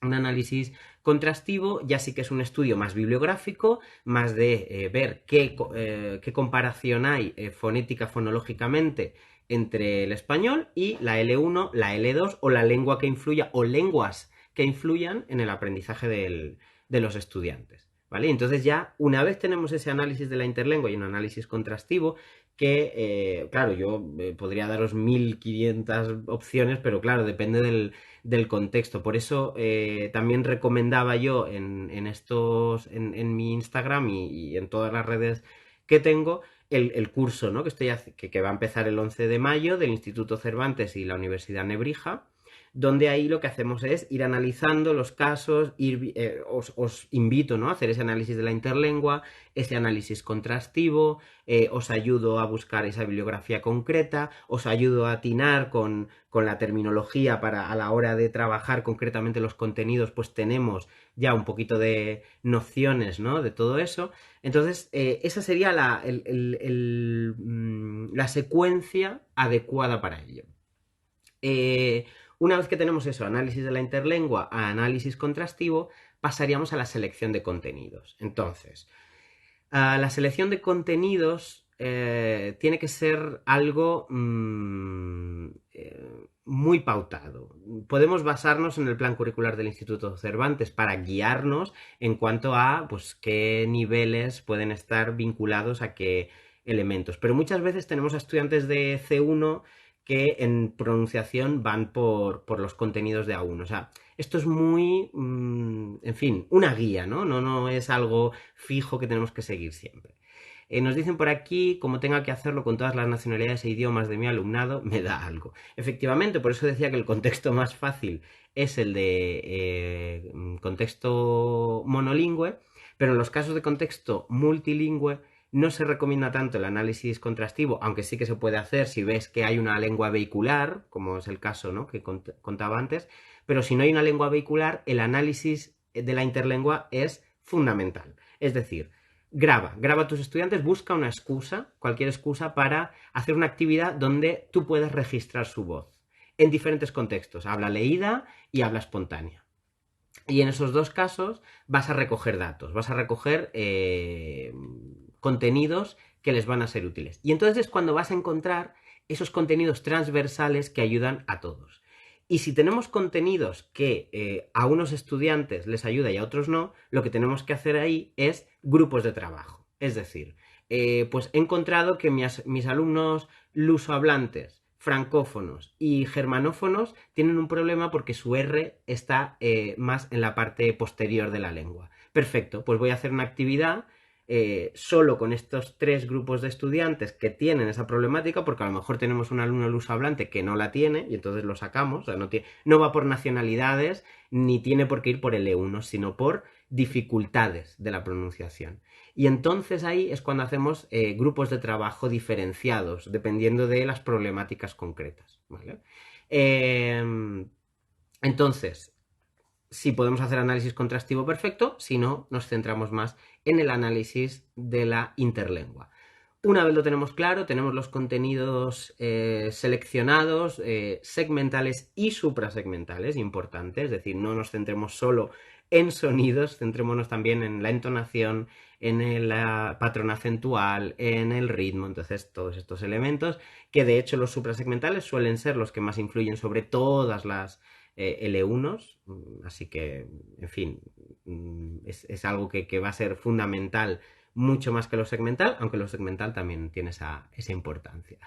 Un análisis contrastivo ya sí que es un estudio más bibliográfico, más de ver qué comparación hay fonética, fonológicamente entre el español y la L1, la L2 o la lengua que influya o lenguas que influyan en el aprendizaje de los estudiantes, ¿vale? Entonces ya una vez tenemos ese análisis de la interlengua y un análisis contrastivo, que, claro, yo podría daros 1500 opciones, pero claro, depende del contexto. Por eso también recomendaba yo en mi Instagram y en todas las redes que tengo el curso, ¿no? Que va a empezar el 11 de mayo del Instituto Cervantes y la Universidad Nebrija, donde ahí lo que hacemos es ir analizando los casos, os invito, ¿no?, a hacer ese análisis de la interlengua, ese análisis contrastivo, os ayudo a buscar esa bibliografía concreta, os ayudo a atinar con la terminología para a la hora de trabajar concretamente los contenidos, pues tenemos ya un poquito de nociones, ¿no?, de todo eso. Entonces, esa sería la secuencia adecuada para ello. Una vez que tenemos eso, análisis de la interlengua a análisis contrastivo, pasaríamos a la selección de contenidos. Entonces, la selección de contenidos tiene que ser algo muy pautado. Podemos basarnos en el plan curricular del Instituto Cervantes para guiarnos en cuanto a pues, qué niveles pueden estar vinculados a qué elementos. Pero muchas veces tenemos a estudiantes de C1 que en pronunciación van por los contenidos de A1. O sea, esto es muy, en fin, una guía, ¿no? No es algo fijo que tenemos que seguir siempre. Nos dicen por aquí, como tenga que hacerlo con todas las nacionalidades e idiomas de mi alumnado, me da algo. Efectivamente, por eso decía que el contexto más fácil es el de contexto monolingüe, pero en los casos de contexto multilingüe no se recomienda tanto el análisis contrastivo, aunque sí que se puede hacer si ves que hay una lengua vehicular, como es el caso, ¿no?, que contaba antes, pero si no hay una lengua vehicular, el análisis de la interlengua es fundamental. Es decir, graba a tus estudiantes, busca una excusa, cualquier excusa, para hacer una actividad donde tú puedas registrar su voz en diferentes contextos, habla leída y habla espontánea. Y en esos dos casos vas a recoger datos, vas a recoger contenidos que les van a ser útiles. Y entonces es cuando vas a encontrar esos contenidos transversales que ayudan a todos. Y si tenemos contenidos que a unos estudiantes les ayuda y a otros no, lo que tenemos que hacer ahí es grupos de trabajo. Es decir, pues he encontrado que mis alumnos lusohablantes, francófonos y germanófonos tienen un problema porque su R está más en la parte posterior de la lengua. Perfecto, pues voy a hacer una actividad solo con estos tres grupos de estudiantes que tienen esa problemática, porque a lo mejor tenemos un alumno lusohablante que no la tiene y entonces lo sacamos. O sea, no va por nacionalidades ni tiene por qué ir por el E1, sino por dificultades de la pronunciación. Y entonces ahí es cuando hacemos grupos de trabajo diferenciados, dependiendo de las problemáticas concretas, ¿vale? Entonces, si podemos hacer análisis contrastivo, perfecto, si no, nos centramos más en el análisis de la interlengua. Una vez lo tenemos claro, tenemos los contenidos seleccionados, segmentales y suprasegmentales, importante, es decir, no nos centremos solo en sonidos, centrémonos también en la entonación, en el patrón acentual, en el ritmo. Entonces, todos estos elementos, que de hecho los suprasegmentales suelen ser los que más influyen sobre todas las L1s, así que, en fin, es algo que va a ser fundamental mucho más que lo segmental, aunque lo segmental también tiene esa importancia.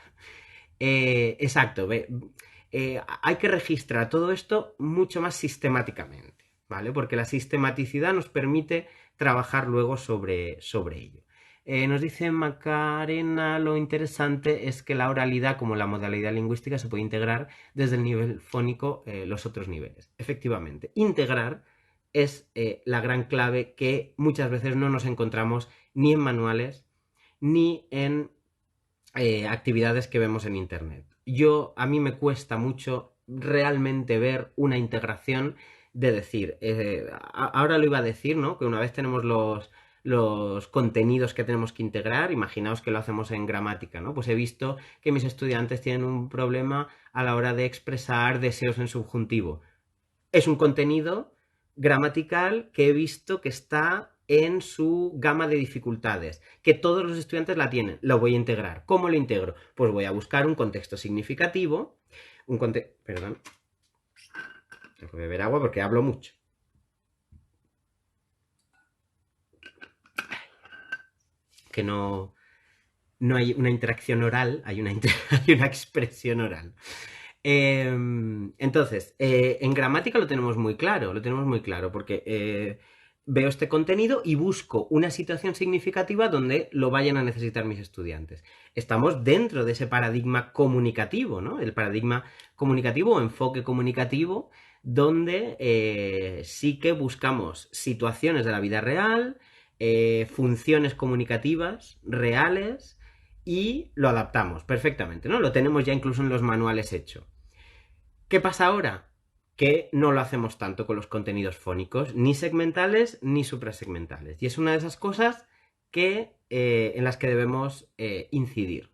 Exacto, hay que registrar todo esto mucho más sistemáticamente, ¿vale? Porque la sistematicidad nos permite trabajar luego sobre ello. Nos dice Macarena, lo interesante es que la oralidad como la modalidad lingüística se puede integrar desde el nivel fónico los otros niveles. Efectivamente, integrar es la gran clave que muchas veces no nos encontramos ni en manuales ni en actividades que vemos en internet. A mí me cuesta mucho realmente ver una integración de decir, ahora lo iba a decir, ¿no?, que una vez tenemos los contenidos que tenemos que integrar, imaginaos que lo hacemos en gramática, ¿no? Pues he visto que mis estudiantes tienen un problema a la hora de expresar deseos en subjuntivo. Es un contenido gramatical que he visto que está en su gama de dificultades, que todos los estudiantes la tienen. Lo voy a integrar. ¿Cómo lo integro? Pues voy a buscar un contexto significativo, perdón, tengo que beber agua porque hablo mucho. Que no no hay una interacción oral, hay una expresión oral. Entonces, en gramática lo tenemos muy claro, porque veo este contenido y busco una situación significativa donde lo vayan a necesitar mis estudiantes. Estamos dentro de ese paradigma comunicativo, ¿no? El paradigma comunicativo o enfoque comunicativo, donde sí que buscamos situaciones de la vida real, funciones comunicativas reales y lo adaptamos perfectamente, ¿no? Lo tenemos ya incluso en los manuales hecho. ¿Qué pasa ahora? Que no lo hacemos tanto con los contenidos fónicos, ni segmentales ni suprasegmentales. Y es una de esas cosas en las que debemos incidir.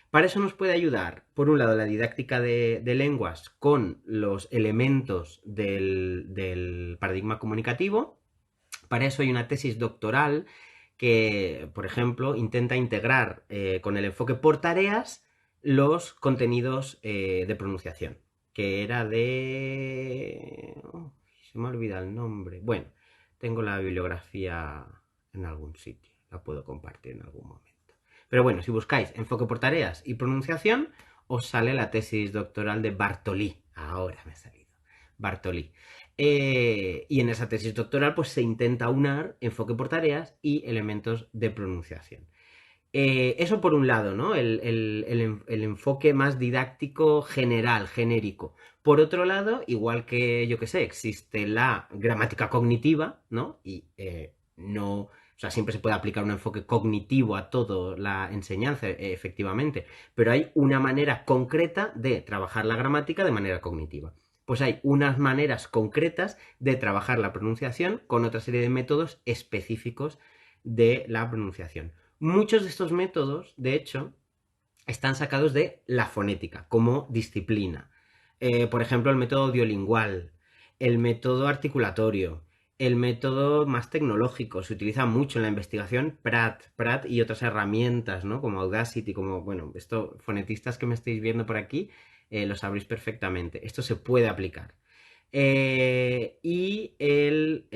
Para eso nos puede ayudar, por un lado, la didáctica de lenguas con los elementos del paradigma comunicativo. Para eso hay una tesis doctoral que, por ejemplo, intenta integrar con el enfoque por tareas los contenidos de pronunciación, que era de... se me olvida el nombre. Bueno, tengo la bibliografía en algún sitio, la puedo compartir en algún momento. Pero bueno, si buscáis enfoque por tareas y pronunciación, os sale la tesis doctoral de Bartolí. Ahora me ha salido. Bartolí. Y en esa tesis doctoral pues se intenta unar enfoque por tareas y elementos de pronunciación. Eso por un lado, ¿no? El enfoque más didáctico general, genérico. Por otro lado, igual que, yo que sé, existe la gramática cognitiva, ¿no? Y no, o sea, siempre se puede aplicar un enfoque cognitivo a toda la enseñanza, efectivamente, pero hay una manera concreta de trabajar la gramática de manera cognitiva. Pues hay unas maneras concretas de trabajar la pronunciación con otra serie de métodos específicos de la pronunciación. Muchos de estos métodos, de hecho, están sacados de la fonética como disciplina. Por ejemplo, el método audiolingual, el método articulatorio, el método más tecnológico. Se utiliza mucho en la investigación Pratt y otras herramientas, ¿no? Como Audacity, como, bueno, esto, fonetistas que me estáis viendo por aquí, lo sabréis perfectamente. Esto se puede aplicar. Y el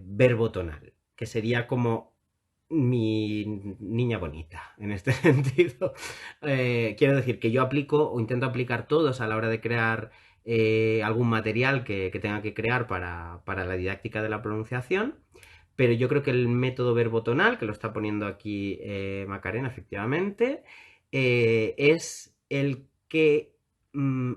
verbo tonal, que sería como mi niña bonita en este sentido. Quiero decir que yo aplico o intento aplicar todos a la hora de crear algún material que tenga que crear para la didáctica de la pronunciación, pero yo creo que el método verbotonal, que lo está poniendo aquí Macarena, efectivamente, es el que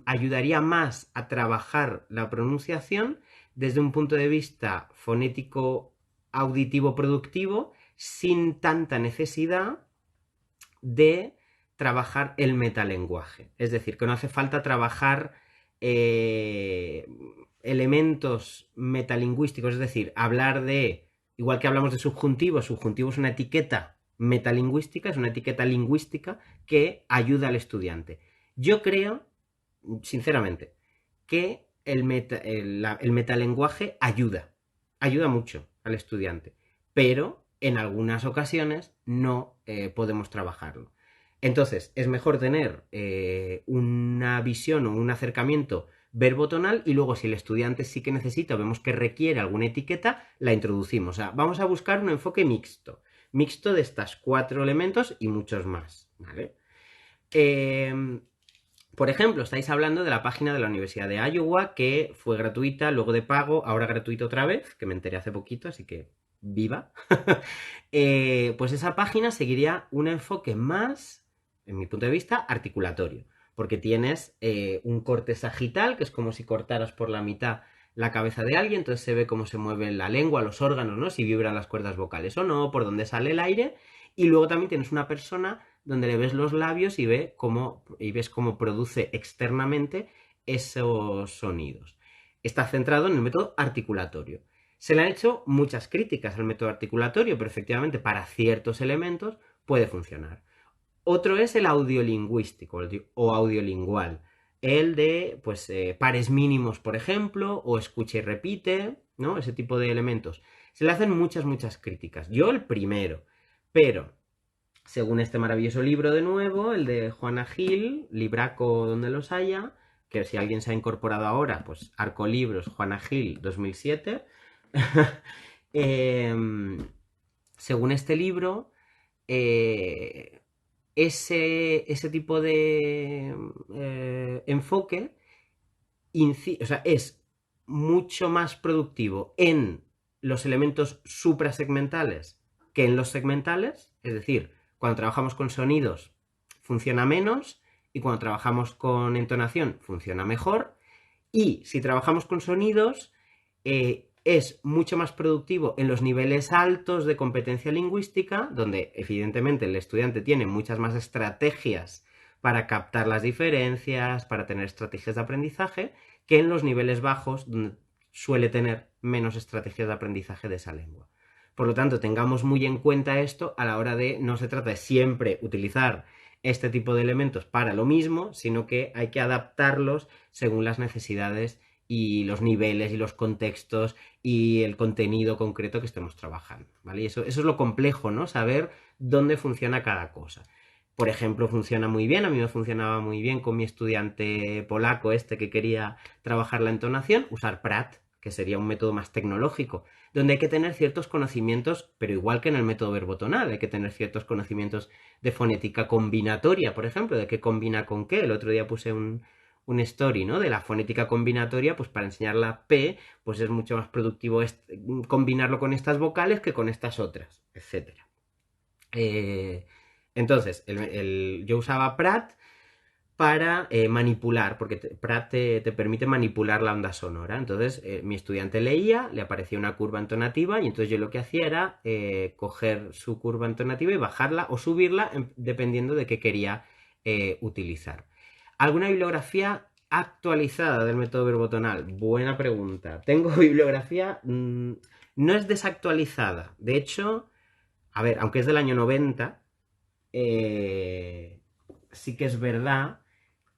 ayudaría más a trabajar la pronunciación desde un punto de vista fonético, auditivo, productivo, sin tanta necesidad de trabajar el metalenguaje. Es decir, que no hace falta trabajar eh, elementos metalingüísticos, es decir, hablar de, igual que hablamos de subjuntivo, subjuntivo es una etiqueta metalingüística, es una etiqueta lingüística que ayuda al estudiante. Yo creo, sinceramente, que el metalenguaje ayuda mucho al estudiante, pero en algunas ocasiones no podemos trabajarlo. Entonces, es mejor tener una visión o un acercamiento verbotonal y luego si el estudiante sí que necesita o vemos que requiere alguna etiqueta, la introducimos. O sea, vamos a buscar un enfoque mixto. Mixto de estos 4 elementos y muchos más, ¿vale? Por ejemplo, estáis hablando de la página de la Universidad de Iowa, que fue gratuita, luego de pago, ahora gratuita otra vez, que me enteré hace poquito, así que viva. Pues esa página seguiría un enfoque más, en mi punto de vista, articulatorio, porque tienes un corte sagital, que es como si cortaras por la mitad la cabeza de alguien, entonces se ve cómo se mueve la lengua, los órganos, ¿no? Si vibran las cuerdas vocales o no, por dónde sale el aire, y luego también tienes una persona donde le ves los labios y ves cómo produce externamente esos sonidos. Está centrado en el método articulatorio. Se le han hecho muchas críticas al método articulatorio, pero efectivamente para ciertos elementos puede funcionar. Otro es el audiolingüístico o audiolingual. El de pues, pares mínimos, por ejemplo, o escucha y repite, ¿no? Ese tipo de elementos. Se le hacen muchas críticas. Yo el primero, pero según este maravilloso libro de nuevo, el de Juana Gil, Libraco donde los haya, que si alguien se ha incorporado ahora, pues Arcolibros, Juana Gil, 2007. eh, Según este libro, eh, ese tipo de enfoque o sea, es mucho más productivo en los elementos suprasegmentales que en los segmentales, es decir, cuando trabajamos con sonidos funciona menos y cuando trabajamos con entonación funciona mejor, y si trabajamos con sonidos es mucho más productivo en los niveles altos de competencia lingüística, donde evidentemente el estudiante tiene muchas más estrategias para captar las diferencias, para tener estrategias de aprendizaje, que en los niveles bajos, donde suele tener menos estrategias de aprendizaje de esa lengua. Por lo tanto, tengamos muy en cuenta esto a la hora de, no se trata de siempre utilizar este tipo de elementos para lo mismo, sino que hay que adaptarlos según las necesidades y los niveles y los contextos y el contenido concreto que estemos trabajando, ¿vale? Y eso es lo complejo, ¿no? Saber dónde funciona cada cosa. Por ejemplo, funciona muy bien, a mí me funcionaba muy bien con mi estudiante polaco que quería trabajar la entonación, usar Pratt, que sería un método más tecnológico, donde hay que tener ciertos conocimientos, pero igual que en el método verbotonal, hay que tener ciertos conocimientos de fonética combinatoria, por ejemplo, de qué combina con qué. El otro día puse un story, ¿no? De la fonética combinatoria, pues para enseñar la P, pues es mucho más productivo combinarlo con estas vocales que con estas otras, etcétera. Entonces, yo usaba Pratt para manipular, porque Pratt te permite manipular la onda sonora. Entonces, mi estudiante leía, le aparecía una curva entonativa y entonces yo lo que hacía era coger su curva entonativa y bajarla o subirla dependiendo de qué quería utilizar. ¿Alguna bibliografía actualizada del método verbotonal? Buena pregunta. Tengo bibliografía, no es desactualizada. De hecho, a ver, aunque es del año 90, sí que es verdad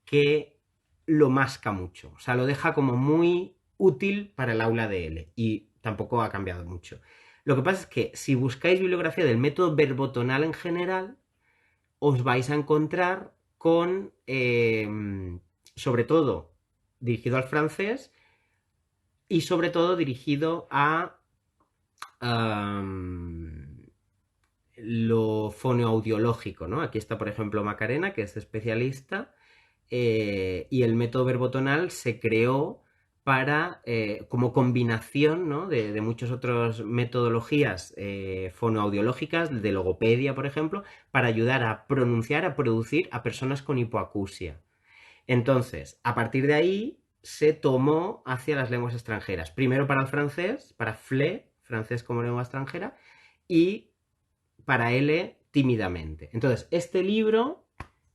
que lo masca mucho. O sea, lo deja como muy útil para el aula de L. Y tampoco ha cambiado mucho. Lo que pasa es que si buscáis bibliografía del método verbotonal en general, os vais a encontrar con, sobre todo, dirigido al francés y sobre todo dirigido a lo fonoaudiológico, ¿no? Aquí está, por ejemplo, Macarena, que es especialista, y el método verbotonal se creó para, como combinación, ¿no? de muchas otras metodologías fonoaudiológicas, de logopedia, por ejemplo, para ayudar a pronunciar, a producir a personas con hipoacusia. Entonces, a partir de ahí se tomó hacia las lenguas extranjeras. Primero para el francés, para FLE, francés como lengua extranjera, y para L tímidamente. Entonces, este libro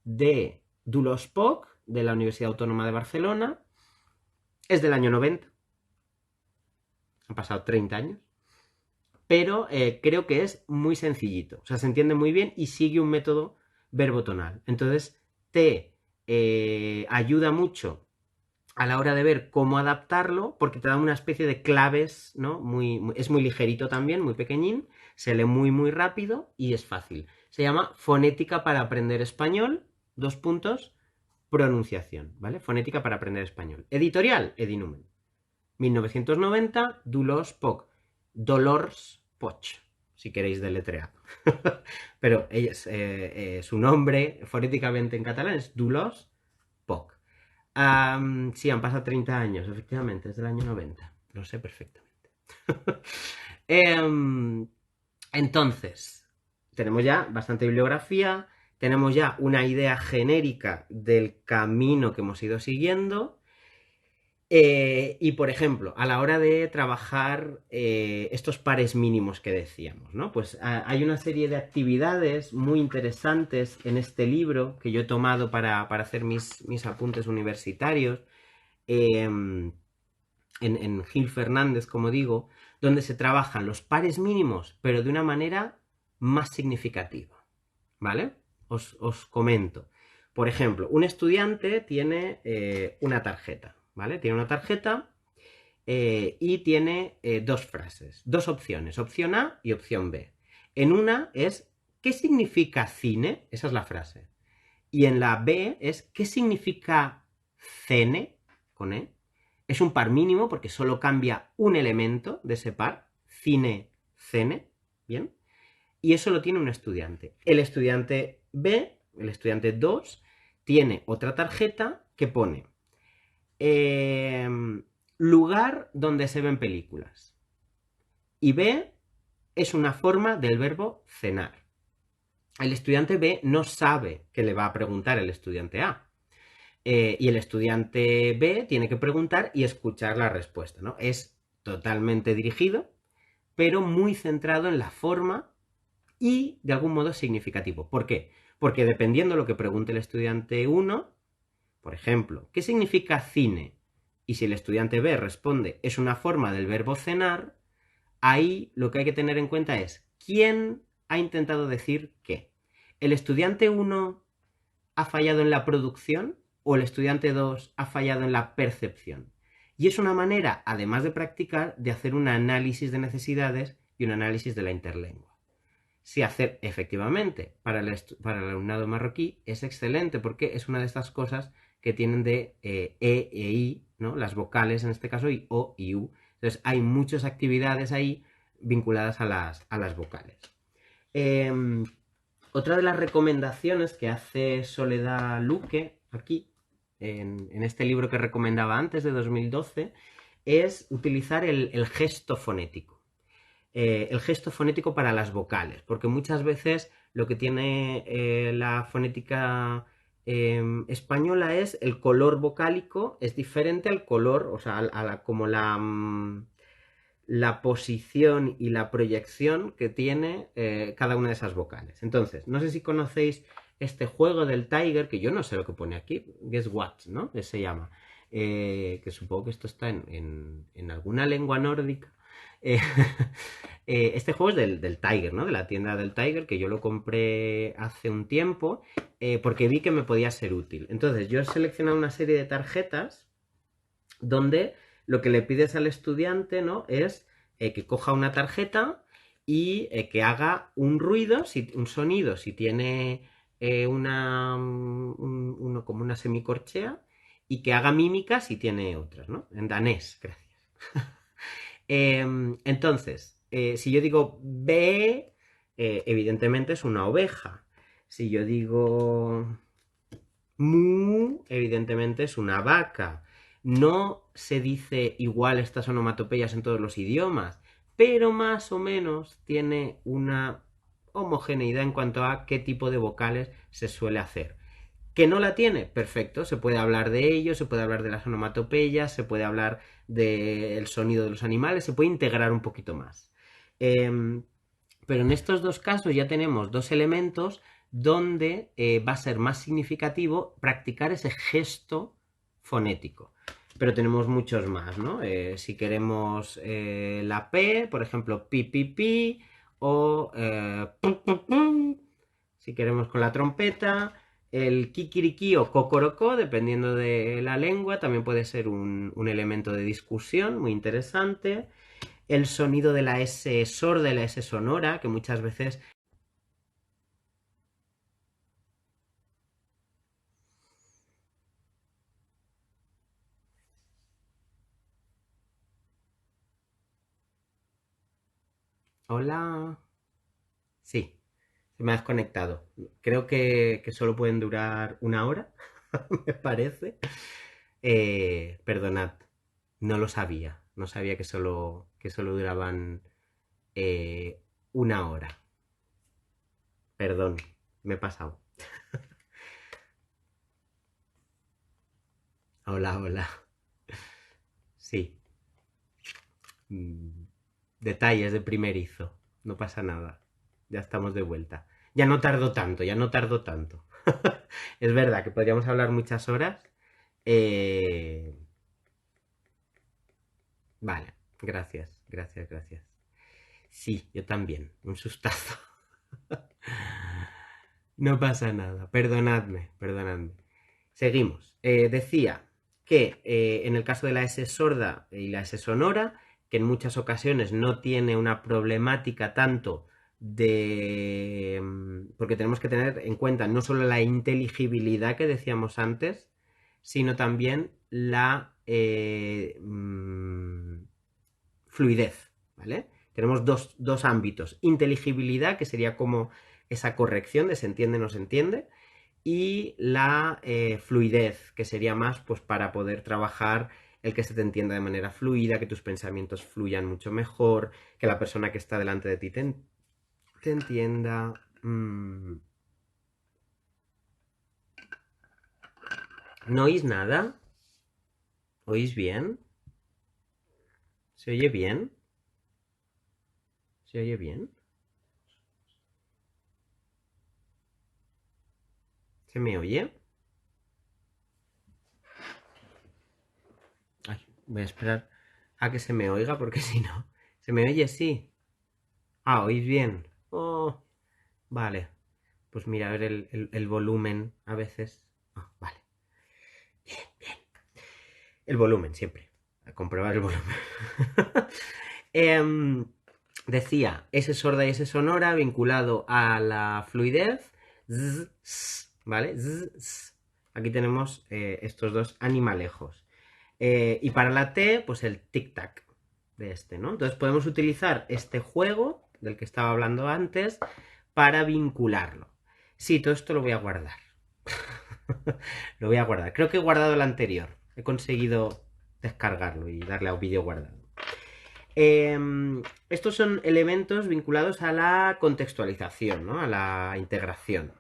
de Dulos Poch, de la Universidad Autónoma de Barcelona, es del año 90. Han pasado 30 años. Pero creo que es muy sencillito. O sea, se entiende muy bien y sigue un método verbotonal. Entonces, te ayuda mucho a la hora de ver cómo adaptarlo, porque te da una especie de claves, ¿no? Es muy ligerito también, muy pequeñín, se lee muy, muy rápido y es fácil. Se llama Fonética para aprender español, pronunciación, ¿vale? Fonética para aprender español. Editorial, Edinumen. 1990, Dulos Poch. Dolors Poch, si queréis deletrear. Pero su nombre fonéticamente en catalán es Dulos Poch. Sí, han pasado 30 años, efectivamente, es del año 90. Lo sé perfectamente. Entonces, tenemos ya bastante bibliografía, tenemos ya una idea genérica del camino que hemos ido siguiendo. Y, por ejemplo, a la hora de trabajar estos pares mínimos que decíamos, ¿no? Pues hay una serie de actividades muy interesantes en este libro que yo he tomado para hacer mis apuntes universitarios, en Gil Fernández, como digo, donde se trabajan los pares mínimos, pero de una manera más significativa, ¿vale? Os comento. Por ejemplo, un estudiante tiene una tarjeta, ¿vale? Tiene una tarjeta y tiene dos frases, dos opciones, opción A y opción B. En una es, ¿qué significa cine? Esa es la frase. Y en la B es, ¿qué significa cene? Con E. Es un par mínimo porque solo cambia un elemento de ese par, cine, cene, ¿bien? Y eso lo tiene un estudiante. El estudiante B el estudiante 2, tiene otra tarjeta que pone lugar donde se ven películas. Y B es una forma del verbo cenar. El estudiante B no sabe que le va a preguntar el estudiante A. Y el estudiante B tiene que preguntar y escuchar la respuesta, ¿no? Es totalmente dirigido, pero muy centrado en la forma y de algún modo significativo. ¿Por qué? Porque dependiendo de lo que pregunte el estudiante 1, por ejemplo, ¿qué significa cine? Y si el estudiante B responde, es una forma del verbo cenar, ahí lo que hay que tener en cuenta es quién ha intentado decir qué. ¿El estudiante 1 ha fallado en la producción o el estudiante 2 ha fallado en la percepción? Y es una manera, además de practicar, de hacer un análisis de necesidades y un análisis de la interlengua. Si hacer efectivamente para el alumnado marroquí es excelente porque es una de estas cosas que tienen de E e I, ¿no? Las vocales en este caso, y O y U. Entonces hay muchas actividades ahí vinculadas a las vocales. Eh, Otra de las recomendaciones que hace Soledad Luque aquí, en este libro que recomendaba antes, de 2012, es utilizar el gesto fonético. El gesto fonético para las vocales, porque muchas veces lo que tiene la fonética española es el color vocálico es diferente al color, o sea, como la posición y la proyección que tiene cada una de esas vocales. Entonces, no sé si conocéis este juego del Tiger, que yo no sé lo que pone aquí, Guess What, ¿no? Que se llama. Que supongo que esto está en alguna lengua nórdica. Eh, este juego es del Tiger, ¿no? De la tienda del Tiger, que yo lo compré hace un tiempo porque vi que me podía ser útil. Entonces, yo he seleccionado una serie de tarjetas donde lo que le pides al estudiante, ¿no? Es que coja una tarjeta y que haga un ruido, un sonido, si tiene como una semicorchea, y que haga mímica si tiene otras, ¿no? En danés, gracias. Entonces, si yo digo ve, evidentemente es una oveja. Si yo digo mu, evidentemente es una vaca. No se dice igual estas onomatopeyas en todos los idiomas, pero más o menos tiene una homogeneidad en cuanto a qué tipo de vocales se suele hacer. ¿Que no la tiene? Perfecto, se puede hablar de ello, se puede hablar de las onomatopeyas, se puede hablar del sonido de los animales, se puede integrar un poquito más. Pero en estos dos casos ya tenemos dos elementos donde va a ser más significativo practicar ese gesto fonético. Pero tenemos muchos más, ¿no? Si queremos la P, por ejemplo, pi, pi, pi, o pum, pum, pum. Si queremos con la trompeta, el kikiriki o cocorocó, dependiendo de la lengua, también puede ser un elemento de discusión muy interesante. El sonido de la S sorda y la S sonora, que muchas veces... Hola. Sí, se me ha desconectado. Creo que solo pueden durar una hora, me parece. Perdonad, no lo sabía. No sabía que solo duraban eh, una hora. Perdón, me he pasado. Hola, hola. Sí. mm, Detalles de primerizo. No pasa nada. Ya estamos de vuelta. Ya no tardo tanto, ya no tardo tanto. Es verdad que podríamos hablar muchas horas. Eh, Vale, gracias, gracias, gracias. Sí, yo también. Un sustazo. No pasa nada. Perdonadme, perdonadme. Seguimos. Decía que en el caso de la S sorda y la S sonora, que en muchas ocasiones no tiene una problemática tanto de... porque tenemos que tener en cuenta no solo la inteligibilidad que decíamos antes, sino también la fluidez, ¿vale? Tenemos dos ámbitos. Inteligibilidad, que sería como esa corrección de se entiende, no se entiende, y la fluidez, que sería más pues para poder trabajar el que se te entienda de manera fluida, que tus pensamientos fluyan mucho mejor, que la persona que está delante de ti te entienda. ¿No oís nada? ¿Oís bien? ¿Se oye bien? ¿Se oye bien? ¿Se me oye? Ay, voy a esperar a que se me oiga porque si no... ¿Se me oye? Sí. Ah, ¿oís bien? Oh, vale. Pues mira, a ver el volumen a veces. Ah, vale. El volumen, siempre. A comprobar el volumen. Em, decía, S sorda y S sonora vinculado a la fluidez. ¿Vale? Aquí tenemos estos dos animalejos. Y para la T, pues el tic-tac de este, ¿no? Entonces podemos utilizar este juego del que estaba hablando antes para vincularlo. Sí, todo esto lo voy a guardar. Lo voy a guardar. Creo que he guardado el anterior. He conseguido descargarlo y darle a un vídeo guardado. Estos son elementos vinculados a la contextualización, ¿no? A la integración.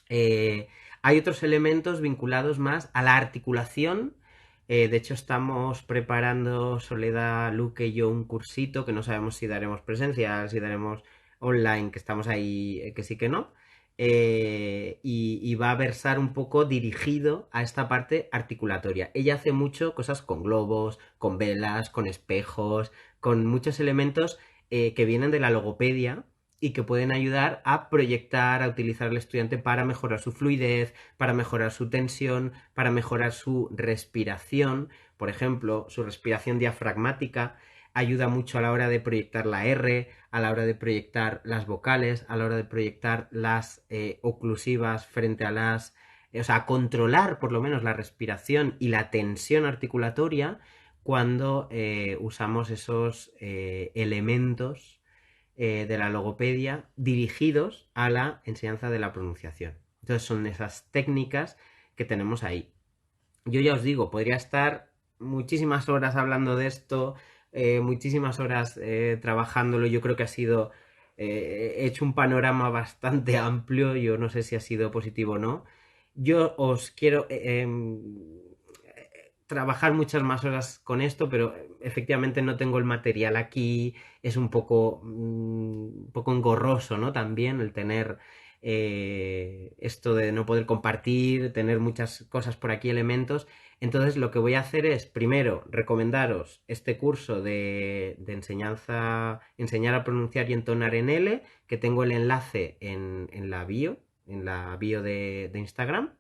Hay otros elementos vinculados más a la articulación. De hecho, estamos preparando Soledad, Luque y yo un cursito que no sabemos si daremos presencial, si daremos online, que estamos ahí, que sí que no. Y va a versar un poco dirigido a esta parte articulatoria. Ella hace mucho cosas con globos, con velas, con espejos, con muchos elementos que vienen de la logopedia y que pueden ayudar a proyectar, a utilizar al estudiante para mejorar su fluidez, para mejorar su tensión, para mejorar su respiración. Por ejemplo, su respiración diafragmática ayuda mucho a la hora de proyectar la R, a la hora de proyectar las vocales, a la hora de proyectar las oclusivas frente a las... O sea, a controlar por lo menos la respiración y la tensión articulatoria cuando usamos esos elementos de la logopedia dirigidos a la enseñanza de la pronunciación. Entonces son esas técnicas que tenemos ahí. Yo ya os digo, podría estar muchísimas horas hablando de esto, muchísimas horas trabajándolo. Yo creo que ha sido, he hecho un panorama bastante amplio, yo no sé si ha sido positivo o no. Yo os quiero trabajar muchas más horas con esto, pero efectivamente no tengo el material aquí, es un poco engorroso, ¿no? También el tener esto de no poder compartir, tener muchas cosas por aquí, elementos. Entonces lo que voy a hacer es, primero, recomendaros este curso de enseñanza, enseñar a pronunciar y entonar en L, que tengo el enlace en la bio de Instagram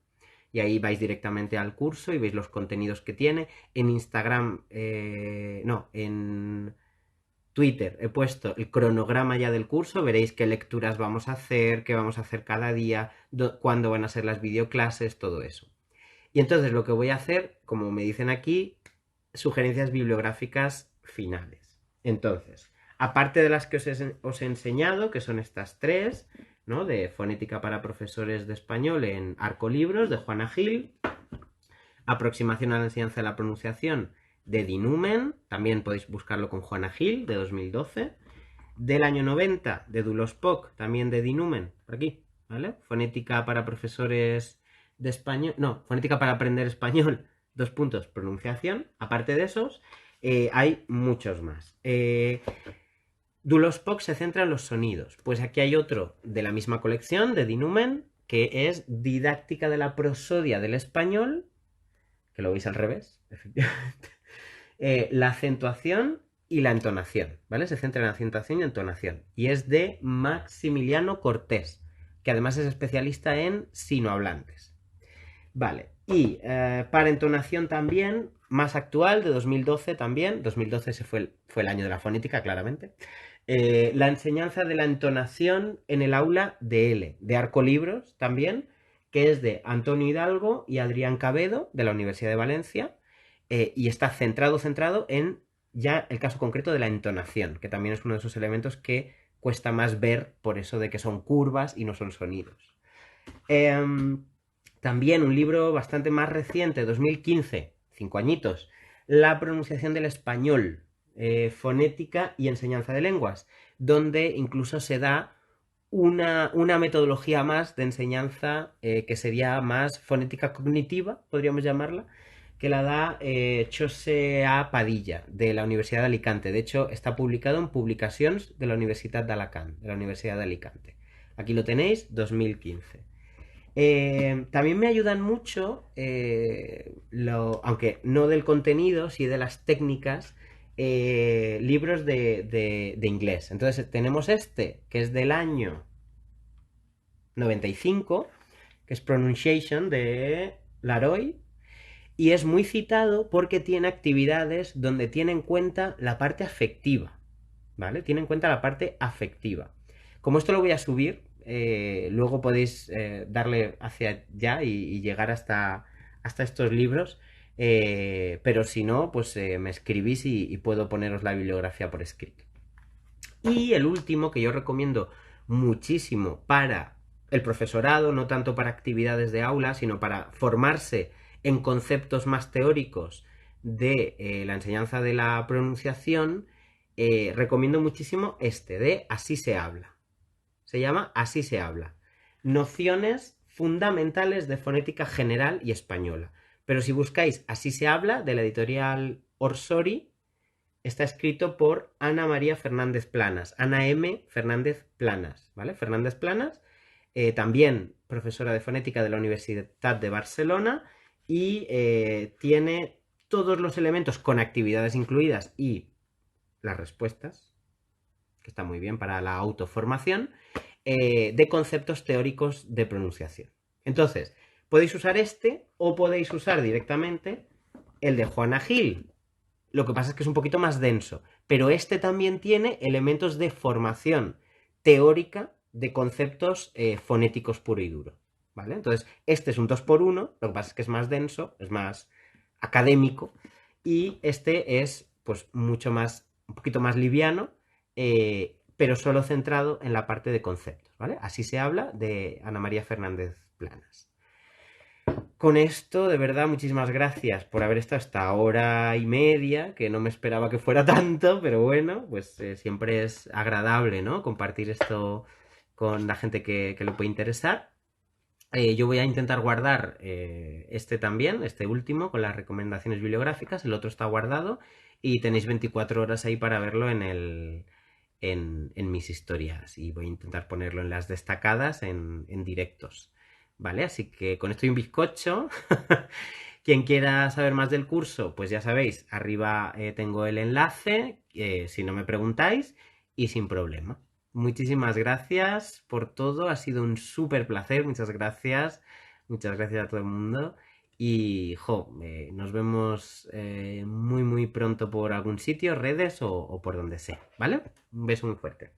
y ahí vais directamente al curso y veis los contenidos que tiene. En Instagram, no, en Twitter he puesto el cronograma ya del curso, veréis qué lecturas vamos a hacer, qué vamos a hacer cada día, cuándo van a ser las videoclases, todo eso. Y entonces lo que voy a hacer, como me dicen aquí, sugerencias bibliográficas finales. Entonces, aparte de las que os he enseñado, que son estas tres, ¿no? De fonética para profesores de español en Arcolibros, de Juana Gil, aproximación a la enseñanza de la pronunciación, de Dinumen, también podéis buscarlo con Juana Gil, de 2012, del año 90, de Dulos Poc, también de Dinumen, por aquí, ¿vale? Fonética para profesores de español, no, fonética para aprender español, dos puntos, pronunciación. Aparte de esos, hay muchos más. Dulos Poc se centra en los sonidos. Pues aquí hay otro de la misma colección, de Dinumen, que es Didáctica de la prosodia del español, que lo veis al revés, efectivamente. La acentuación y la entonación, ¿vale? Se centra en acentuación y entonación. Y es de Maximiliano Cortés, que además es especialista en sinohablantes. Vale, y para entonación también, más actual, de 2012 también, 2012 fue el año de la fonética, claramente, la enseñanza de la entonación en el aula de L, de Arcolibros también, que es de Antonio Hidalgo y Adrián Cabedo, de la Universidad de Valencia, y está centrado en ya el caso concreto de la entonación, que también es uno de esos elementos que cuesta más ver por eso de que son curvas y no son sonidos. También un libro bastante más reciente, 2015, 5 añitos, La pronunciación del español, fonética y enseñanza de lenguas, donde incluso se da una metodología más de enseñanza que sería más fonética cognitiva, podríamos llamarla, que la da José A. Padilla, de la Universidad de Alicante. De hecho, está publicado en Publicacions de la Universidad de Alacant, de la Universidad de Alicante. Aquí lo tenéis, 2015. También me ayudan mucho, aunque no del contenido, sí de las técnicas, libros de inglés. Entonces tenemos este, que es del año 95, que es Pronunciation de Laroy, y es muy citado porque tiene actividades donde tiene en cuenta la parte afectiva, ¿vale? Tiene en cuenta la parte afectiva. Como esto lo voy a subir, luego podéis darle hacia allá y llegar hasta estos libros, pero si no, pues me escribís y puedo poneros la bibliografía por escrito. Y el último que yo recomiendo muchísimo para el profesorado, no tanto para actividades de aula, sino para formarse en conceptos más teóricos de la enseñanza de la pronunciación, recomiendo muchísimo este de Así se habla. Se llama Así se habla. Nociones fundamentales de fonética general y española. Pero si buscáis Así se habla, de la editorial Orsori, está escrito por Ana María Fernández Planas, Ana M. Fernández Planas, ¿vale? Fernández Planas, también profesora de fonética de la Universidad de Barcelona, y tiene todos los elementos con actividades incluidas y las respuestas, que está muy bien para la autoformación, de conceptos teóricos de pronunciación. Entonces, podéis usar este o podéis usar directamente el de Juana Gil. Lo que pasa es que es un poquito más denso, pero este también tiene elementos de formación teórica de conceptos fonéticos puro y duro, ¿vale? Entonces, este es un 2x1, lo que pasa es que es más denso, es más académico, y este es, pues, mucho más, un poquito más liviano, pero solo centrado en la parte de conceptos, ¿vale? Así se habla de Ana María Fernández Planas. Con esto, de verdad, muchísimas gracias por haber estado esta hora y media, que no me esperaba que fuera tanto, pero bueno, pues siempre es agradable, ¿no? Compartir esto con la gente que le puede interesar. Yo voy a intentar guardar este también, este último, con las recomendaciones bibliográficas. El otro está guardado y tenéis 24 horas ahí para verlo en mis historias. Y voy a intentar ponerlo en las destacadas en directos. ¿Vale? Así que con esto y un bizcocho. Quien quiera saber más del curso, pues ya sabéis, arriba tengo el enlace, si no me preguntáis, y sin problema. Muchísimas gracias por todo, ha sido un súper placer, muchas gracias a todo el mundo. Y, nos vemos muy muy pronto por algún sitio, redes o por donde sea, ¿vale? Un beso muy fuerte.